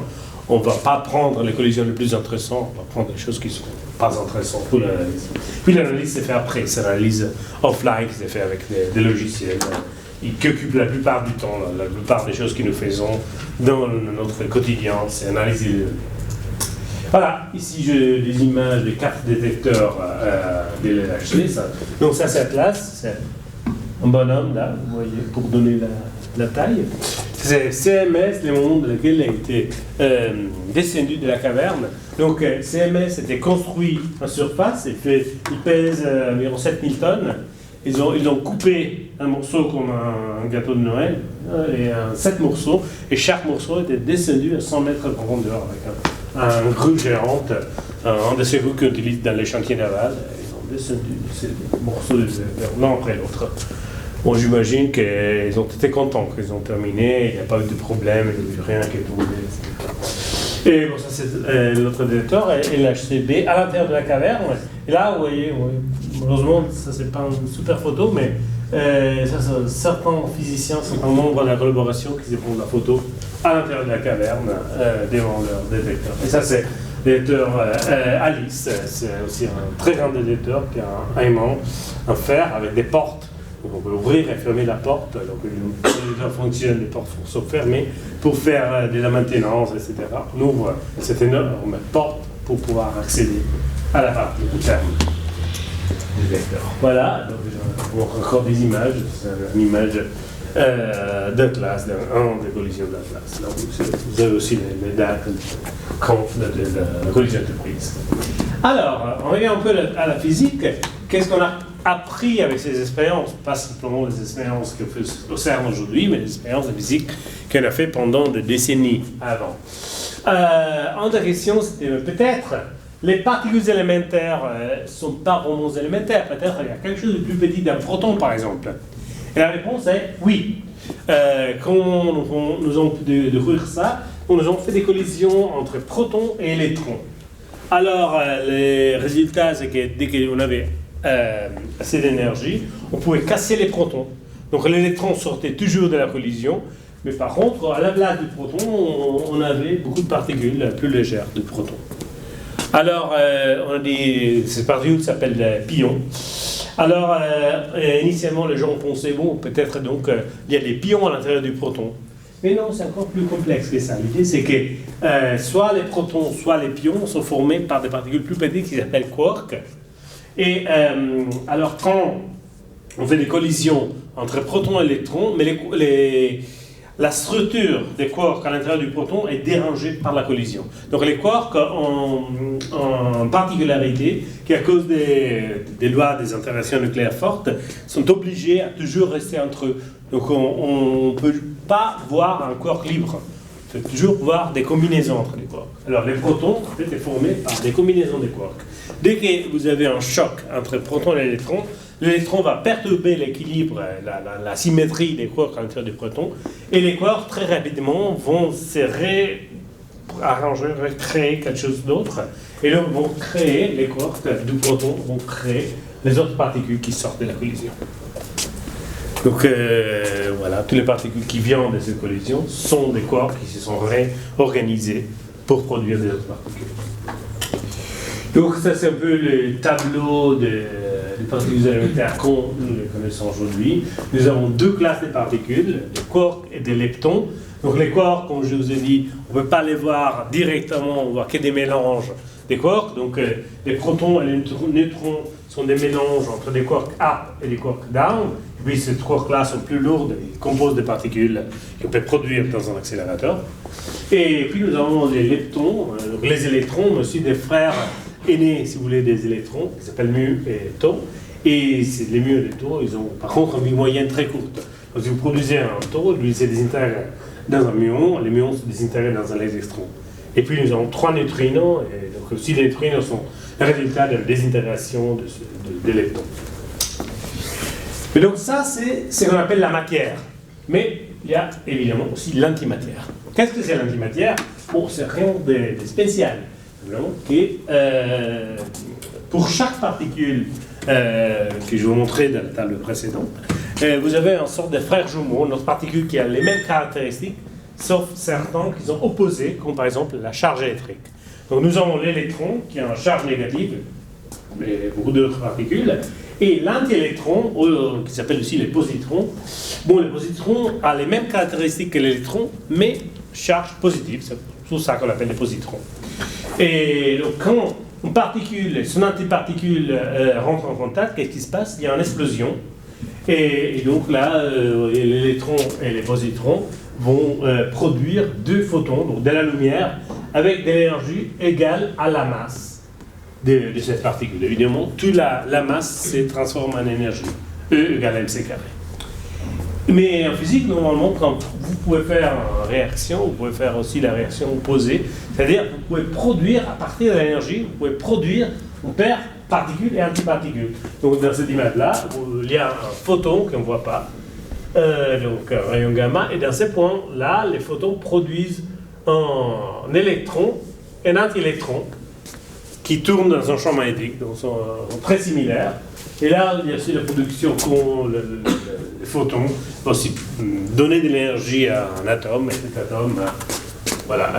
on ne va pas prendre les collisions les plus intéressantes, on va prendre des choses qui ne sont pas intéressantes pour l'analyse. Puis l'analyse s'est fait après, c'est l'analyse offline qui s'est fait avec des logiciels qui occupent la plupart du temps, la plupart des choses que nous faisons dans notre quotidien, c'est analyser les données. Voilà, ici j'ai des images des 4 détecteurs de l'LHC. Donc ça c'est Atlas, c'est un bonhomme là, vous voyez, pour donner la taille. C'est CMS, le moment dans lequel il a été descendu de la caverne. Donc CMS était construit en surface, il pèse environ 7000 tonnes. ils ont coupé un morceau comme un gâteau de Noël, et 7 morceaux, et chaque morceau était descendu à 100 mètres de profondeur avec un grue géante, un de ces grues qu'on utilise dans les chantiers navals. Ils ont descendu ces morceaux l'un après l'autre. Bon, j'imagine qu'ils ont été contents qu'ils ont terminé, il n'y a pas eu de problème, il n'y a eu rien qui est tombé, etc. Et bon, ça c'est notre détecteur, et l'HCB à l'intérieur de la caverne. Et là, vous voyez, malheureusement, ça c'est pas une super photo, mais ça, certains physiciens, certains membres de la collaboration qui se font de la photo à l'intérieur de la caverne devant leur détecteur. Et ça c'est le détecteur Alice, c'est aussi un très grand détecteur qui a un aimant, un fer avec des portes. Donc on peut ouvrir et fermer la porte, donc ça fonctionne, les portes sont fermées pour faire de la maintenance, etc. On ouvre cette énorme porte pour pouvoir accéder à la partie interne du vecteur. Voilà, donc je vous montre encore des images, c'est une image d'Atlas, d'un des collisions d'Atlas. Vous avez aussi les dates de la collision de prise. Alors, on revient un peu à la physique. Qu'est-ce qu'on a appris avec ces expériences, pas simplement les expériences que fait au CERN aujourd'hui, mais les expériences de physique qu'on a fait pendant des décennies avant. En des questions, c'était peut-être les particules élémentaires ne sont pas vraiment élémentaires, peut-être il y a quelque chose de plus petit d'un proton par exemple. Et la réponse est oui. Quand nous avons pu découvrir ça, nous avons fait des collisions entre protons et électrons. Alors, les résultats, c'est que dès qu'on avait assez d'énergie, on pouvait casser les protons. Donc l'électron sortait toujours de la collision, mais par contre, à la place du proton, on avait beaucoup de particules plus légères de protons. Alors, on a dit, ces particules s'appellent pions. Alors, initialement, les gens pensaient, bon, peut-être donc, il y a des pions à l'intérieur du proton. Mais non, c'est encore plus complexe que ça. L'idée, c'est que soit les protons, soit les pions sont formés par des particules plus petites qui s'appellent quarks. Et alors, quand on fait des collisions entre protons et électrons, mais la structure des quarks à l'intérieur du proton est dérangée par la collision. Donc les quarks ont une particularité qui, à cause des lois des interactions nucléaires fortes, sont obligés à toujours rester entre eux. Donc on ne peut pas voir un quark libre. Il faut toujours voir des combinaisons entre les quarks. Alors les protons en fait, sont formés par des combinaisons de quarks. Dès que vous avez un choc entre protons et électrons, l'électron va perturber l'équilibre, la symétrie des quarks à l'intérieur du proton, et les quarks très rapidement vont se réarranger, recréer quelque chose d'autre, et donc vont créer, les quarks du proton vont créer les autres particules qui sortent de la collision. Donc voilà, toutes les particules qui viennent de cette collision sont des quarks qui se sont réorganisés pour produire des autres particules. Donc ça c'est un peu le tableau des particules élémentaires comme nous les connaissons aujourd'hui. Nous avons deux classes de particules, des quarks et des leptons. Donc les quarks, comme je vous ai dit, on ne peut pas les voir directement, on voit que des mélanges des quarks. Donc les protons et les neutrons sont des mélanges entre des quarks up et des quarks down. Et puis ces quarks-là sont plus lourdes, ils composent des particules qu'on peut produire dans un accélérateur. Et puis nous avons les leptons, donc les électrons, mais aussi des frères aînés, si vous voulez, des électrons, qui s'appellent mu et tau. Et les mu et les tau, ils ont par contre une vie moyenne très courte. Donc si vous produisez un tau, lui se désintègre dans un muon, les muons se désintègrent dans un électron. Et puis nous avons 3 neutrinos, et donc aussi les neutrinos sont le résultat de la désintégration des leptons. Et donc ça, c'est ce qu'on appelle la matière. Mais il y a évidemment aussi l'antimatière. Qu'est-ce que c'est l'antimatière? Bon, c'est rien de spécial. Pour chaque particule que je vous montrais dans la table précédente, vous avez une sorte de frère jumeau, notre particule qui a les mêmes caractéristiques, sauf certains qui sont opposés, comme par exemple la charge électrique. Donc nous avons l'électron qui a une charge négative, mais beaucoup d'autres particules, et l'antiélectron, qui s'appelle aussi les positrons. Bon, les positrons ont les mêmes caractéristiques que l'électron, mais charge positive, c'est tout ça qu'on appelle les positrons. Et donc, quand une particule, son antiparticule rentre en contact, qu'est-ce qui se passe? Il y a une explosion. Et donc là, l'électron et les positrons vont produire 2 photons, donc de la lumière, avec de l'énergie égale à la masse de cette particule. Évidemment, toute la masse se transforme en énergie E égale mc carré. Mais en physique, normalement, quand vous pouvez faire une réaction, vous pouvez faire aussi la réaction opposée, c'est-à-dire vous pouvez produire, à partir de l'énergie, vous pouvez produire une paire particules et antiparticules. Donc dans cette image-là, il y a un photon qu'on ne voit pas, donc un rayon gamma, et dans ce point-là, les photons produisent un électron et un anti-électron qui tournent dans un champ magnétique, donc sont très similaires. Et là, il y a aussi la production qu'ont les photons, aussi donner de l'énergie à un atome, et cet atome, voilà,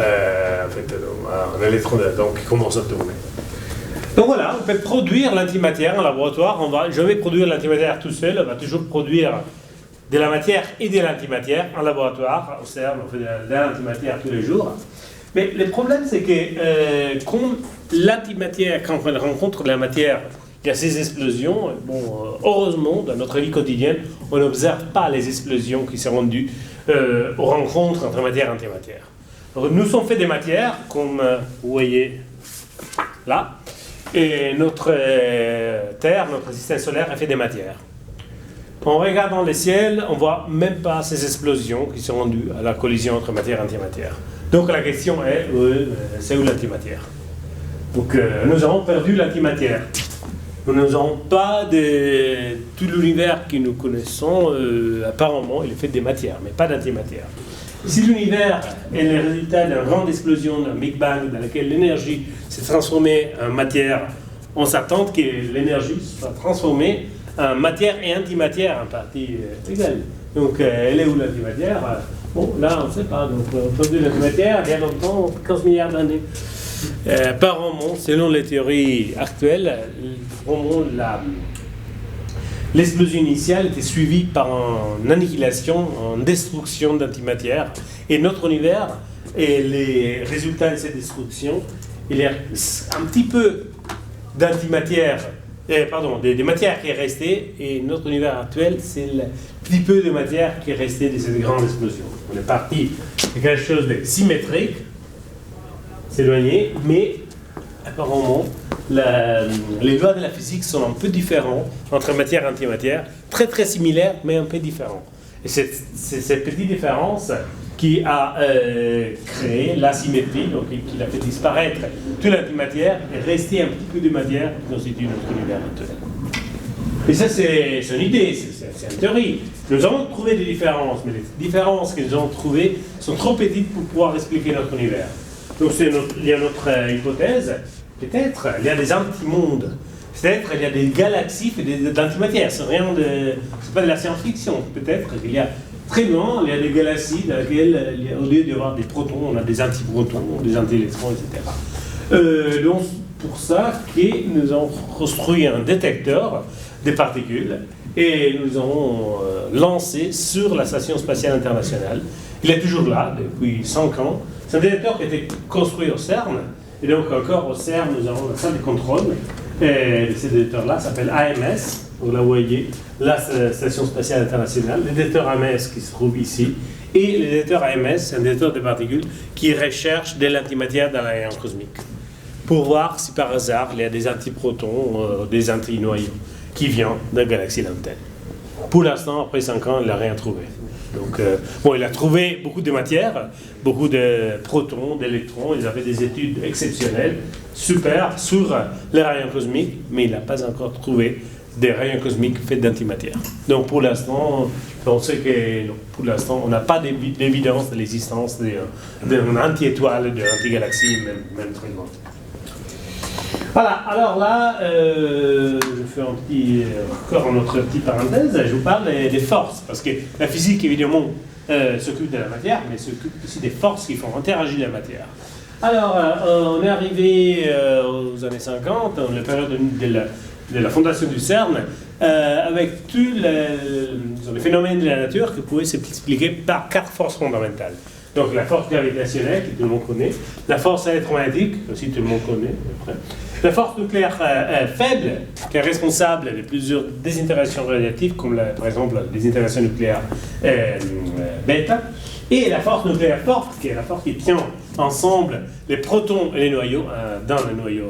en fait, un électron d'atome qui commence à tourner. Donc voilà, on peut produire l'antimatière en laboratoire. On va jamais produire l'antimatière tout seul, on va toujours produire de la matière et de l'antimatière en laboratoire. Au CERN, on fait de l'antimatière tous les jours. Mais le problème, c'est que quand l'antimatière, quand on rencontre de la matière, il y a ces explosions. Bon, heureusement, dans notre vie quotidienne, on n'observe pas les explosions qui sont rendues aux rencontres entre matière et antimatière. Donc, nous sommes faits des matières, comme vous voyez là, et notre Terre, notre système solaire est fait des matières. En regardant le ciel, on ne voit même pas ces explosions qui sont rendues à la collision entre matière et antimatière. Donc la question est, c'est où l'antimatière? Donc nous avons perdu l'antimatière. Nous n'avons pas de tout l'univers que nous connaissons, apparemment, il est fait des matières, mais pas d'antimatière. Si l'univers est le résultat d'une grande explosion, d'un Big Bang, dans laquelle l'énergie s'est transformée en matière, on s'attend que l'énergie soit transformée en matière et antimatière en partie égale. Donc, elle est où l'antimatière? Bon, là, on ne sait pas. Donc, on a perdu l'antimatière il y a longtemps, 15 milliards d'années. Apparemment, selon les théories actuelles, vraiment l'explosion initiale était suivie par une annihilation, une destruction d'antimatière. Et notre univers et les résultats de cette destruction, il y a un petit peu d'antimatière, des matières qui est restée, et notre univers actuel, c'est le petit peu de matière qui est restée de cette grande explosion. On est parti de quelque chose de symétrique, s'éloigner, mais apparemment, les lois de la physique sont un peu différentes entre matière et antimatière, très très similaires, mais un peu différentes. Et c'est cette petite différence qui a créé l'asymétrie, donc qui a fait disparaître toute l'antimatière et rester un petit peu de matière qui constitue notre univers actuel. Et ça, c'est une idée, c'est une théorie. Nous avons trouvé des différences, mais les différences que nous avons trouvées sont trop petites pour pouvoir expliquer notre univers. Donc il y a notre hypothèse, peut-être il y a des antimondes, peut-être il y a des galaxies et d'antimatière, c'est pas de la science-fiction, peut-être qu'il y a très loin, il y a des galaxies dans lesquelles, au lieu d'y avoir des protons, on a des antiprotons, des antiélectrons, etc. Donc pour ça que nous avons construit un détecteur des particules et nous avons lancé sur la Station spatiale internationale. Il est toujours là depuis 5 ans. C'est un détecteur qui a été construit au CERN, et donc encore au CERN, nous avons la salle de contrôle, et ce détecteur-là s'appelle AMS, vous la voyez, la Station Spatiale Internationale, le détecteur AMS qui se trouve ici, et le détecteur AMS, c'est un détecteur de particules qui recherche de l'antimatière dans la rayon cosmique, pour voir si par hasard il y a des antiprotons, des antinoyaux, qui viennent d'une galaxie lointaine. Pour l'instant, après 5 ans, il n'a rien trouvé. Donc, il a trouvé beaucoup de matière, beaucoup de protons, d'électrons, il a fait des études exceptionnelles, super, sur les rayons cosmiques, mais il n'a pas encore trouvé des rayons cosmiques faits d'antimatière. Donc pour l'instant, on sait que pour l'instant, on n'a pas d'évidence de l'existence d'une anti-étoile, d'une anti-galaxie, même très grande. Voilà, alors là, je fais encore une autre petite parenthèse, je vous parle des forces, parce que la physique, évidemment, s'occupe de la matière, mais s'occupe aussi des forces qui font interagir la matière. Alors, on est arrivé aux années 50, dans la période de la fondation du CERN, avec tous les phénomènes de la nature qui pouvaient s'expliquer par 4 forces fondamentales. Donc la force gravitationnelle, que tout le monde connaît, la force électromagnétique, aussi tout le monde connaît, la force nucléaire faible, qui est responsable de plusieurs désintégrations radioactives, comme par exemple la désintégration nucléaire bêta, et la force nucléaire forte, qui est la force qui tient ensemble les protons et les noyaux dans les noyaux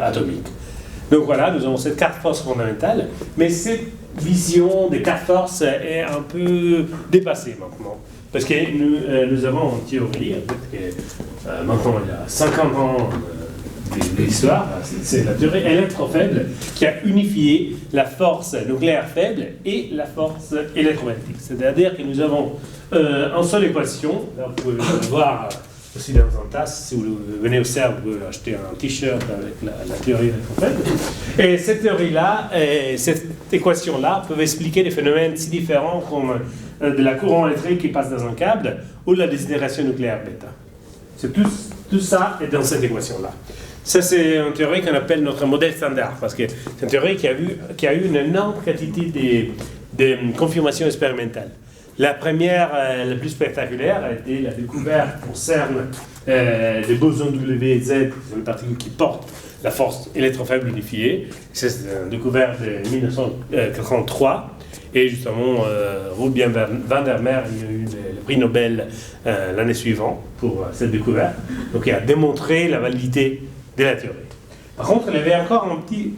atomiques. Donc voilà, nous avons cette quatre forces fondamentales, mais cette vision des quatre forces est un peu dépassée maintenant. Parce que nous avons en théorie, maintenant il y a 50 ans de l'histoire, c'est la théorie électrofaible qui a unifié la force nucléaire faible et la force électromagnétique. C'est-à-dire que nous avons une seule équation, là, vous pouvez le voir aussi dans un tasse, si vous venez au CERF, vous pouvez acheter un t-shirt avec la théorie électrofaible. Et cette théorie-là, cette équation-là, peut expliquer des phénomènes si différents comme de la courant électrique qui passe dans un câble ou de la désintegration nucléaire bêta. C'est tout ça est dans cette équation-là. Ça, c'est une théorie qu'on appelle notre modèle standard, parce que c'est une théorie qui a eu une énorme quantité de confirmations expérimentales. La première, la plus spectaculaire, a été la découverte au CERN des bosons WZ, c'est une particule qui porte la force électrofaible unifiée. C'est une découverte de 1983. Et justement, Rudolf van der Meer a eu le prix Nobel l'année suivante pour cette découverte. Donc, il a démontré la validité de la théorie. Par contre, il y avait encore un petit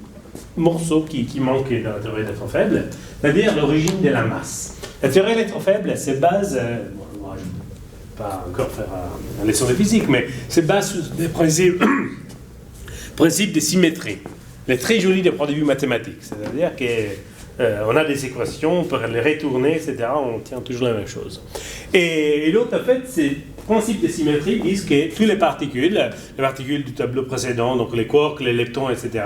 morceau qui manquait dans la théorie électrofaible, c'est-à-dire l'origine de la masse. La théorie électrofaible se base, moi je ne vais pas encore faire une leçon de physique, mais se base sur des principes de symétrie. Les très jolis des produits mathématiques, c'est-à-dire qu'on a des équations, on peut les retourner, etc., on tient toujours la même chose. Et donc, en fait, ces principes de symétrie disent que toutes les particules du tableau précédent, donc les quarks, les leptons, etc.,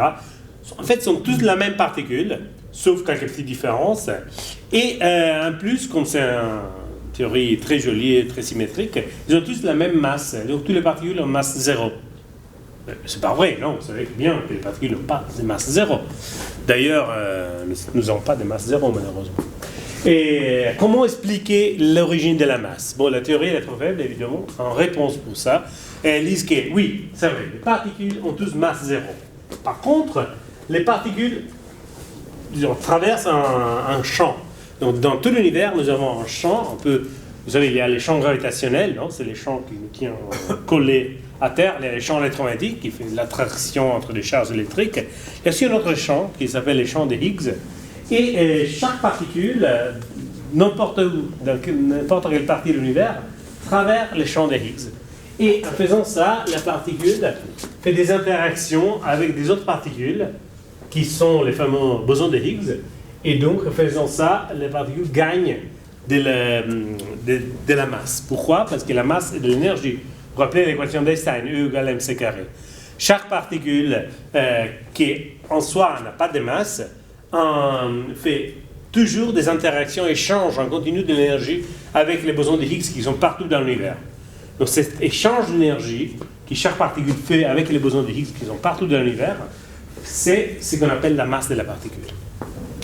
en fait, sont toutes la même particule, sauf quelques petites différences. Et en plus, comme c'est une théorie très jolie et très symétrique, ils ont tous la même masse. Donc, toutes les particules ont masse zéro. C'est pas vrai, non, vous savez bien que les particules n'ont pas de masse zéro. D'ailleurs, nous n'avons pas de masse zéro, malheureusement. Et comment expliquer l'origine de la masse? Bon, la théorie électrofaible, évidemment, en réponse pour ça, elle dit que, oui, c'est vrai, les particules ont tous masse zéro. Par contre, les particules, disons, traversent un champ. Donc, dans tout l'univers, nous avons un champ, un peu, vous savez, il y a les champs gravitationnels, non? C'est les champs qui nous tiennent collés à terre, il y a les champs électromagnétiques qui font l'attraction entre des charges électriques. Il y a aussi un autre champ qui s'appelle les champs de Higgs. Et chaque particule, n'importe où, dans n'importe quelle partie de l'univers, traverse les champs de Higgs. Et en faisant ça, la particule fait des interactions avec des autres particules qui sont les fameux bosons de Higgs. Et donc, en faisant ça, les particules gagnent de la masse. Pourquoi? Parce que la masse est de l'énergie. Vous vous rappelez l'équation d'Einstein, E égale mc carré. Chaque particule qui en soi n'a pas de masse fait toujours des interactions, échanges en continu de l'énergie avec les bosons de Higgs qui sont partout dans l'univers. Donc cet échange d'énergie que chaque particule fait avec les bosons de Higgs qui sont partout dans l'univers, c'est ce qu'on appelle la masse de la particule.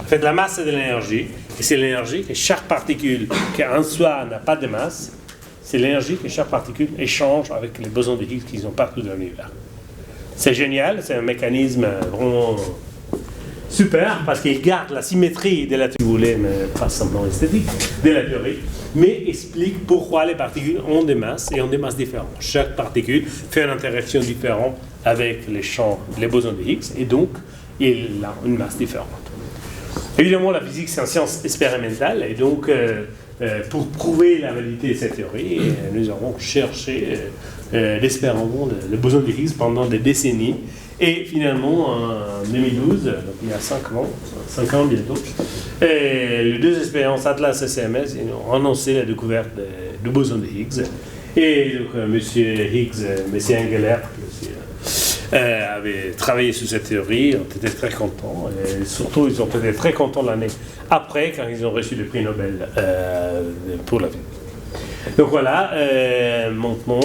En fait, la masse c'est de l'énergie, et c'est l'énergie que chaque particule qui en soi n'a pas de masse, c'est l'énergie que chaque particule échange avec les bosons de Higgs qui sont partout dans l'univers. C'est génial, c'est un mécanisme vraiment super, parce qu'il garde la symétrie de la théorie, si vous voulez, mais pas simplement esthétique, de la théorie, mais explique pourquoi les particules ont des masses et ont des masses différentes. Chaque particule fait une interaction différente avec les bosons de Higgs, et donc il a une masse différente. Évidemment, la physique, c'est une science expérimentale, et donc, pour prouver la validité de cette théorie, nous avons cherché l'expérimentation le boson de Higgs pendant des décennies. Et finalement, en 2012, donc il y a 5 ans bientôt, les deux expériences Atlas et CMS ont annoncé la découverte du boson de Higgs. Et donc, M. Higgs, M. Engelert, avaient travaillé sur cette théorie, ont été très contents. Et surtout, ils ont été très contents l'année après, quand ils ont reçu le prix Nobel pour la physique. Donc voilà, maintenant,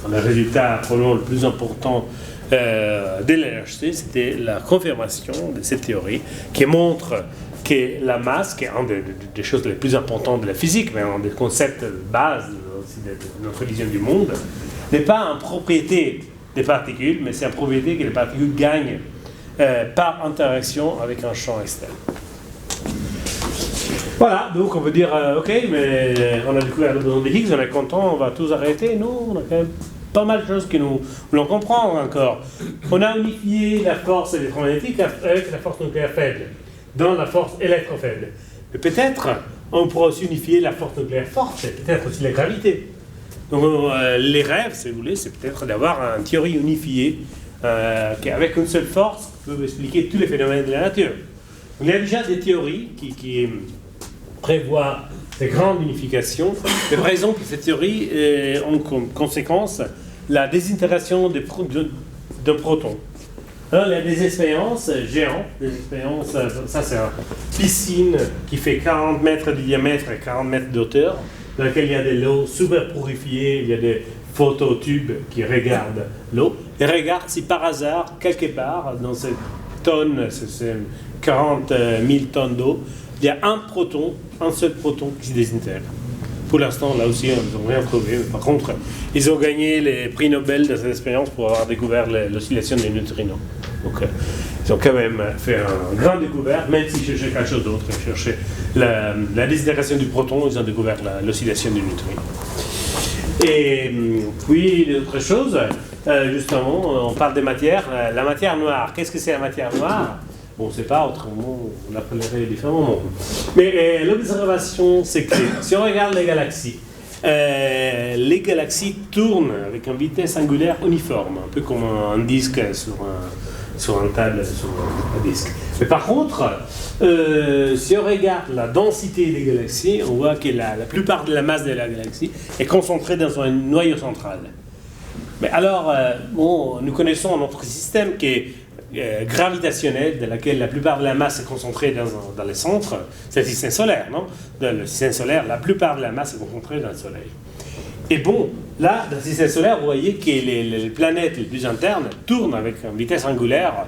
le résultat probablement le plus important de l'LHC, c'était la confirmation de cette théorie qui montre que la masse, qui est une des choses les plus importantes de la physique, mais un des concepts de base aussi de notre vision du monde, n'est pas une propriété des particules, mais c'est une propriété que les particules gagnent par interaction avec un champ externe. Voilà, donc on peut dire, ok, mais on a découvert le boson de Higgs, on est content, on va tous arrêter. Non, on a quand même pas mal de choses que nous voulons comprendre encore. On a unifié la force électromagnétique avec la force nucléaire faible, dans la force électrofaible. Mais peut-être, on pourra aussi unifier la force nucléaire forte, et peut-être aussi la gravité. Donc les rêves, si vous voulez, c'est peut-être d'avoir une théorie unifiée, qui, avec une seule force, peut expliquer tous les phénomènes de la nature. Il y a déjà des théories qui prévoient ces grandes unifications. Mais par exemple, ces théories ont comme conséquence la désintégration d'un proton. Alors, il y a des expériences géantes, des expériences, ça c'est une piscine qui fait 40 mètres de diamètre et 40 mètres de hauteur, dans laquelle il y a de l'eau super purifiée, il y a des phototubes qui regardent l'eau, et regardent si par hasard, quelque part, dans cette tonne, c'est 40 000 tonnes d'eau, il y a un seul proton qui se désintègre. Pour l'instant, là aussi, ils n'ont rien trouvé. Par contre, ils ont gagné les prix Nobel de cette expérience pour avoir découvert l'oscillation des neutrinos. Donc, ils ont quand même fait une grande découverte, même s'ils cherchaient quelque chose d'autre. Ils cherchaient la désintégration du proton, ils ont découvert l'oscillation des neutrinos. Et puis, d'autres choses, justement, on parle des matières. La matière noire, qu'est-ce que c'est la matière noire ? Bon, on ne sait pas, autrement, on l'appellerait différemment. Mais l'observation, c'est que si on regarde les galaxies tournent avec une vitesse angulaire uniforme, un peu comme un disque sur un table, sur un disque. Mais par contre, si on regarde la densité des galaxies, on voit que la plupart de la masse de la galaxie est concentrée dans un noyau central. Mais alors, nous connaissons notre système qui est gravitationnel, de laquelle la plupart de la masse est concentrée dans les centres, c'est le système solaire, non ? Dans le système solaire, la plupart de la masse est concentrée dans le Soleil. Et bon, là, dans le système solaire, vous voyez que les planètes les plus internes tournent avec une vitesse angulaire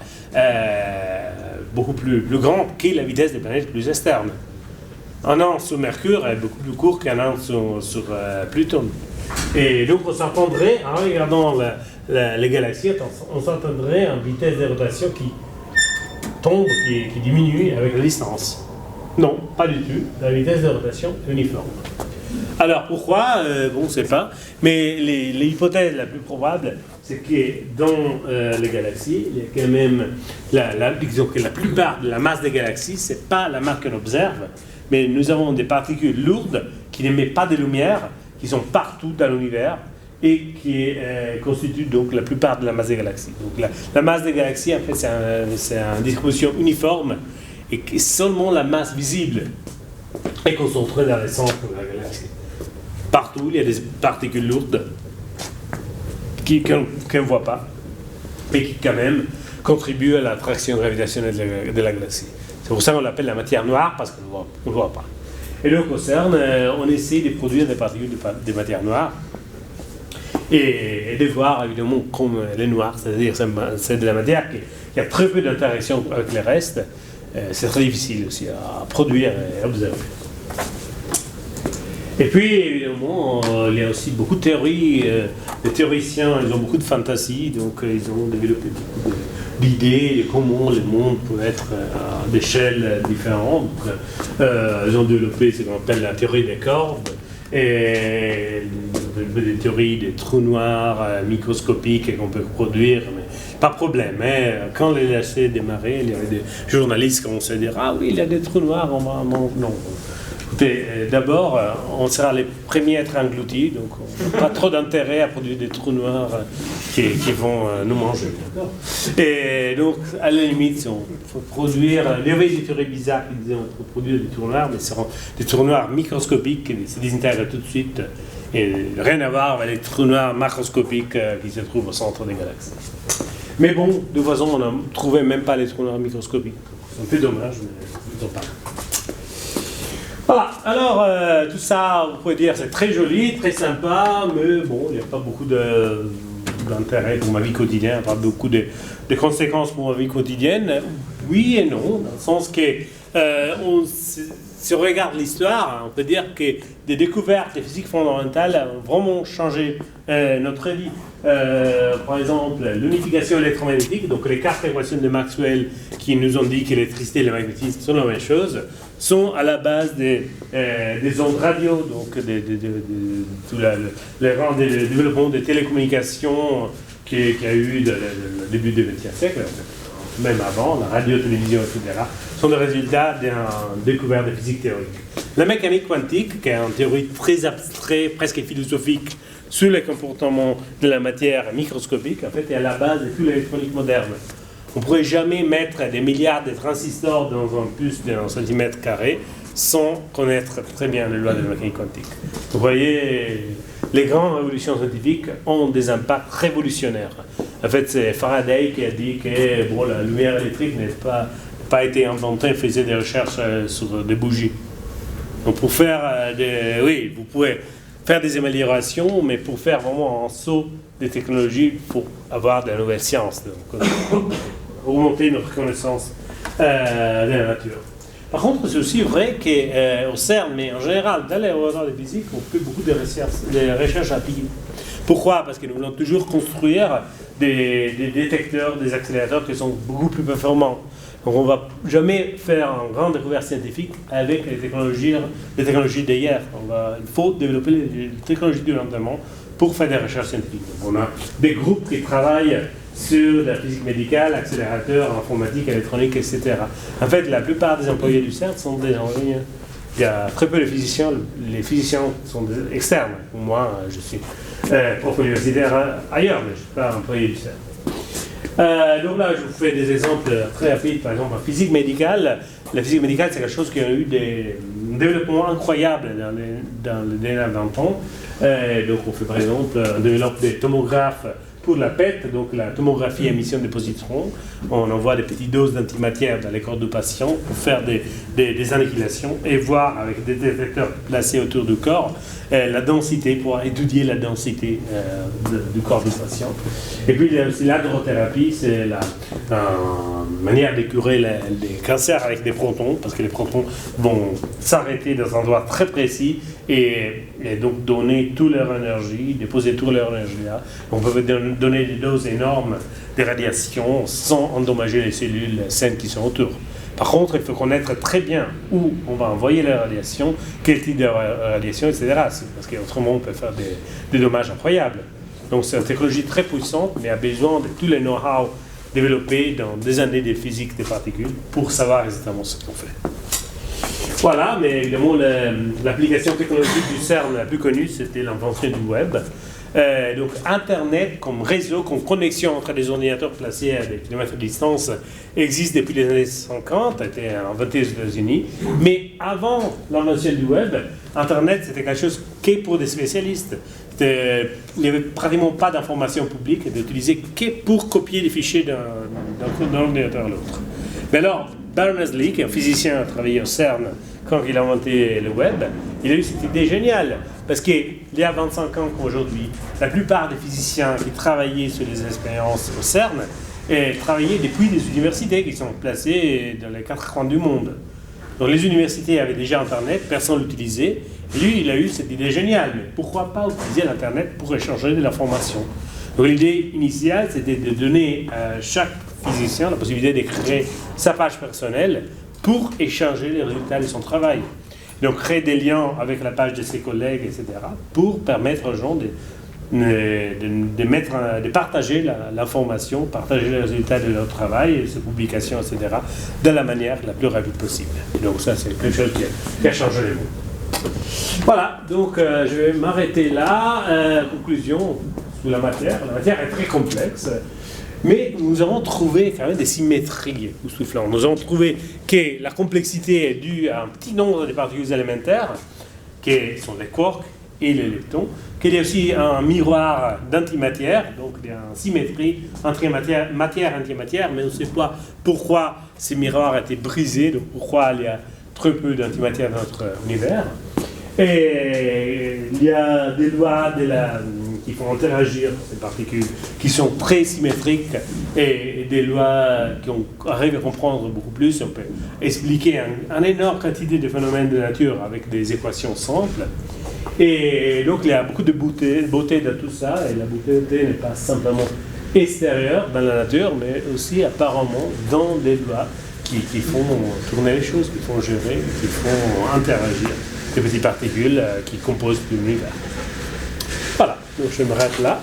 beaucoup plus grande que la vitesse des planètes plus externes. Un an sur Mercure est beaucoup plus court qu'un an sur Pluton. Et donc, on s'attendrait, en regardant les galaxies, on s'attendrait à une vitesse de rotation qui tombe, qui diminue avec la distance. Non, pas du tout. La vitesse de rotation est uniforme. Alors, pourquoi ? Bon, on ne sait pas. Mais l'hypothèse la plus probable, c'est que dans les galaxies, il y a quand même, disons que la plupart de la masse des galaxies, ce n'est pas la masse qu'on observe, mais nous avons des particules lourdes qui n'émettent pas de lumière, qui sont partout dans l'univers et qui constituent donc la plupart de la masse des galaxies. Donc la masse des galaxies, en fait, c'est une distribution uniforme et seulement la masse visible est concentrée dans les centres de la galaxie. Partout, il y a des particules lourdes qu'on ne voit pas, mais qui quand même contribuent à l'attraction gravitationnelle de la galaxie. C'est pour ça qu'on l'appelle la matière noire, parce qu'on ne voit pas. Et donc au CERN, on essaie de produire des particules de matière noire et de voir évidemment comme elle est noire, c'est-à-dire c'est de la matière qui a très peu d'interaction avec le reste. C'est très difficile aussi à produire et à observer. Et puis évidemment, il y a aussi beaucoup de théories. Les théoriciens, ils ont beaucoup de fantasies, donc ils ont développé beaucoup d'idées de comment le monde peut être à d'échelles différentes. Ils ont développé ce qu'on appelle la théorie des cordes et des théories des trous noirs microscopiques qu'on peut produire, mais pas de problème. Hein. Quand les laissés démarraient, il y avait des journalistes qui commençaient à dire « Ah oui, il y a des trous noirs, non. » Écoutez, d'abord, on sera les premiers à être engloutis, donc on n'a pas trop d'intérêt à produire des trous noirs qui vont nous manger. Et donc, à la limite, si on faut produire, il y avait des théories bizarres qui disaient qu'on peut produire des trous noirs, mais ce seront des trous noirs microscopiques qui se désintègrent tout de suite, et rien à voir avec les trous noirs macroscopiques qui se trouvent au centre des galaxies. Mais bon, de toute façon, on n'a trouvé même pas les trous noirs microscopiques. C'est un peu dommage, mais ils n'ont pas. Voilà, alors tout ça, vous pouvez dire, c'est très joli, très sympa, mais bon, il n'y a pas beaucoup d'intérêt pour ma vie quotidienne, pas beaucoup de conséquences pour ma vie quotidienne. Oui et non, dans le sens que si on regarde l'histoire, on peut dire que des découvertes de physique fondamentale ont vraiment changé notre vie. Par exemple, l'unification électromagnétique, donc les 4 équations de Maxwell qui nous ont dit que l'électricité et le magnétisme sont la même chose, sont à la base des ondes radio, donc tout le rang des développement des télécommunications qu'il y a eu le début du XXe siècle, même avant, la radio, télévision, etc., sont le résultat d'une découverte de physique théorique. La mécanique quantique, qui est une théorie très abstraite, presque philosophique, sur le comportement de la matière microscopique, en fait, est à la base de toute l'électronique moderne. On ne pourrait jamais mettre des milliards de transistors dans un puce d'un centimètre carré sans connaître très bien les lois de la mécanique quantique. Vous voyez, les grandes révolutions scientifiques ont des impacts révolutionnaires. En fait, c'est Faraday qui a dit que bon, la lumière électrique n'a pas été inventée, il faisait des recherches sur des bougies. Donc pour faire oui, vous pouvez faire des améliorations, mais pour faire vraiment un saut des technologies, il faut avoir de nouvelles sciences. Donc, augmenter notre connaissance de la nature. Par contre, c'est aussi vrai qu'au CERN, mais en général, dans les laboratoires de physique, on fait beaucoup de recherches appliquées. Pourquoi? Parce que nous voulons toujours construire des détecteurs, des accélérateurs qui sont beaucoup plus performants. Donc on ne va jamais faire une grande découverte scientifique avec les technologies d'hier. Il faut développer les technologies du lendemain pour faire des recherches scientifiques. Donc on a des groupes qui travaillent sur la physique médicale, accélérateurs, informatique, électronique, etc. En fait, la plupart des employés du CERN sont des ingénieurs. Il y a très peu de physiciens. Les physiciens sont externes. Moi, je suis prof universitaire ailleurs, mais je ne suis pas employé du CERN. Donc là, je vous fais des exemples très rapides. Par exemple, en physique médicale, la physique médicale, c'est quelque chose qui a eu des développements incroyables dans les derniers 20 ans. Donc, on fait par exemple, on développe des tomographes pour la PET, donc la tomographie émission de positrons. On envoie des petites doses d'antimatière dans les corps du patient pour faire des annihilations et voir avec des détecteurs placés autour du corps la densité, pour étudier la densité du corps du patient. Et puis il y a aussi l'hydrothérapie, c'est la manière de curer les cancers avec des protons, parce que les protons vont s'arrêter dans un endroit très précis et donc donner toute leur énergie, déposer toute leur énergie là. On peut donner des doses énormes de radiation sans endommager les cellules saines qui sont autour. Par contre, il faut connaître très bien où on va envoyer la radiation, quel type de radiation, etc. Parce qu'autrement, on peut faire des dommages incroyables. Donc, c'est une technologie très puissante, mais a besoin de tous les know-how développés dans des années de physique des particules pour savoir exactement ce qu'on fait. Voilà, mais évidemment, l'application technologique du CERN la plus connue, c'était l'invention du web. Donc Internet comme réseau, comme connexion entre les ordinateurs placés à des kilomètres de distance existe depuis les années 50, a été inventé aux États-Unis. Mais avant l'invention du web, Internet c'était quelque chose qui est pour des spécialistes. Il n'y avait pratiquement pas d'informations publiques et d'utiliser que pour copier les fichiers d'un ordinateur à l'autre. Mais alors, Berners-Lee, qui est un physicien qui a travaillé au CERN quand il a inventé le web, il a eu cette idée géniale. Parce qu'il y a 25 ans qu'aujourd'hui, la plupart des physiciens qui travaillaient sur les expériences au CERN travaillaient depuis des universités qui sont placées dans les 4 coins du monde. Donc les universités avaient déjà Internet, personne ne l'utilisait. Et lui, il a eu cette idée géniale. Mais pourquoi pas utiliser l'Internet pour échanger de l'information? Donc l'idée initiale, c'était de donner à chaque physicien la possibilité de créer sa page personnelle pour échanger les résultats de son travail. Donc créer des liens avec la page de ses collègues, etc., pour permettre aux gens de partager l'information, partager les résultats de leur travail, ses publications, etc., de la manière la plus rapide possible. Et donc ça, c'est quelque chose qui a changé les mots. Voilà, donc je vais m'arrêter là. Conclusion sur la matière. La matière est très complexe. Mais nous avons trouvé quand même des symétries époustouflantes. Nous avons trouvé que la complexité est due à un petit nombre de particules élémentaires, qui sont les quarks et les leptons, qu'il y a aussi un miroir d'antimatière, donc il y a une symétrie entre matière et antimatière, mais on ne sait pas pourquoi ces miroirs ont été brisés, donc pourquoi il y a très peu d'antimatière dans notre univers. Et il y a des lois qui font interagir ces particules, qui sont très symétriques, et des lois qu'on arrive à comprendre beaucoup plus. On peut expliquer une énorme quantité de phénomènes de nature avec des équations simples. Et donc il y a beaucoup de beauté dans tout ça, et la beauté n'est pas simplement extérieure dans la nature, mais aussi apparemment dans des lois qui font tourner les choses, qui font gérer, qui font interagir les petites particules qui composent l'univers. Voilà, donc je me rate là.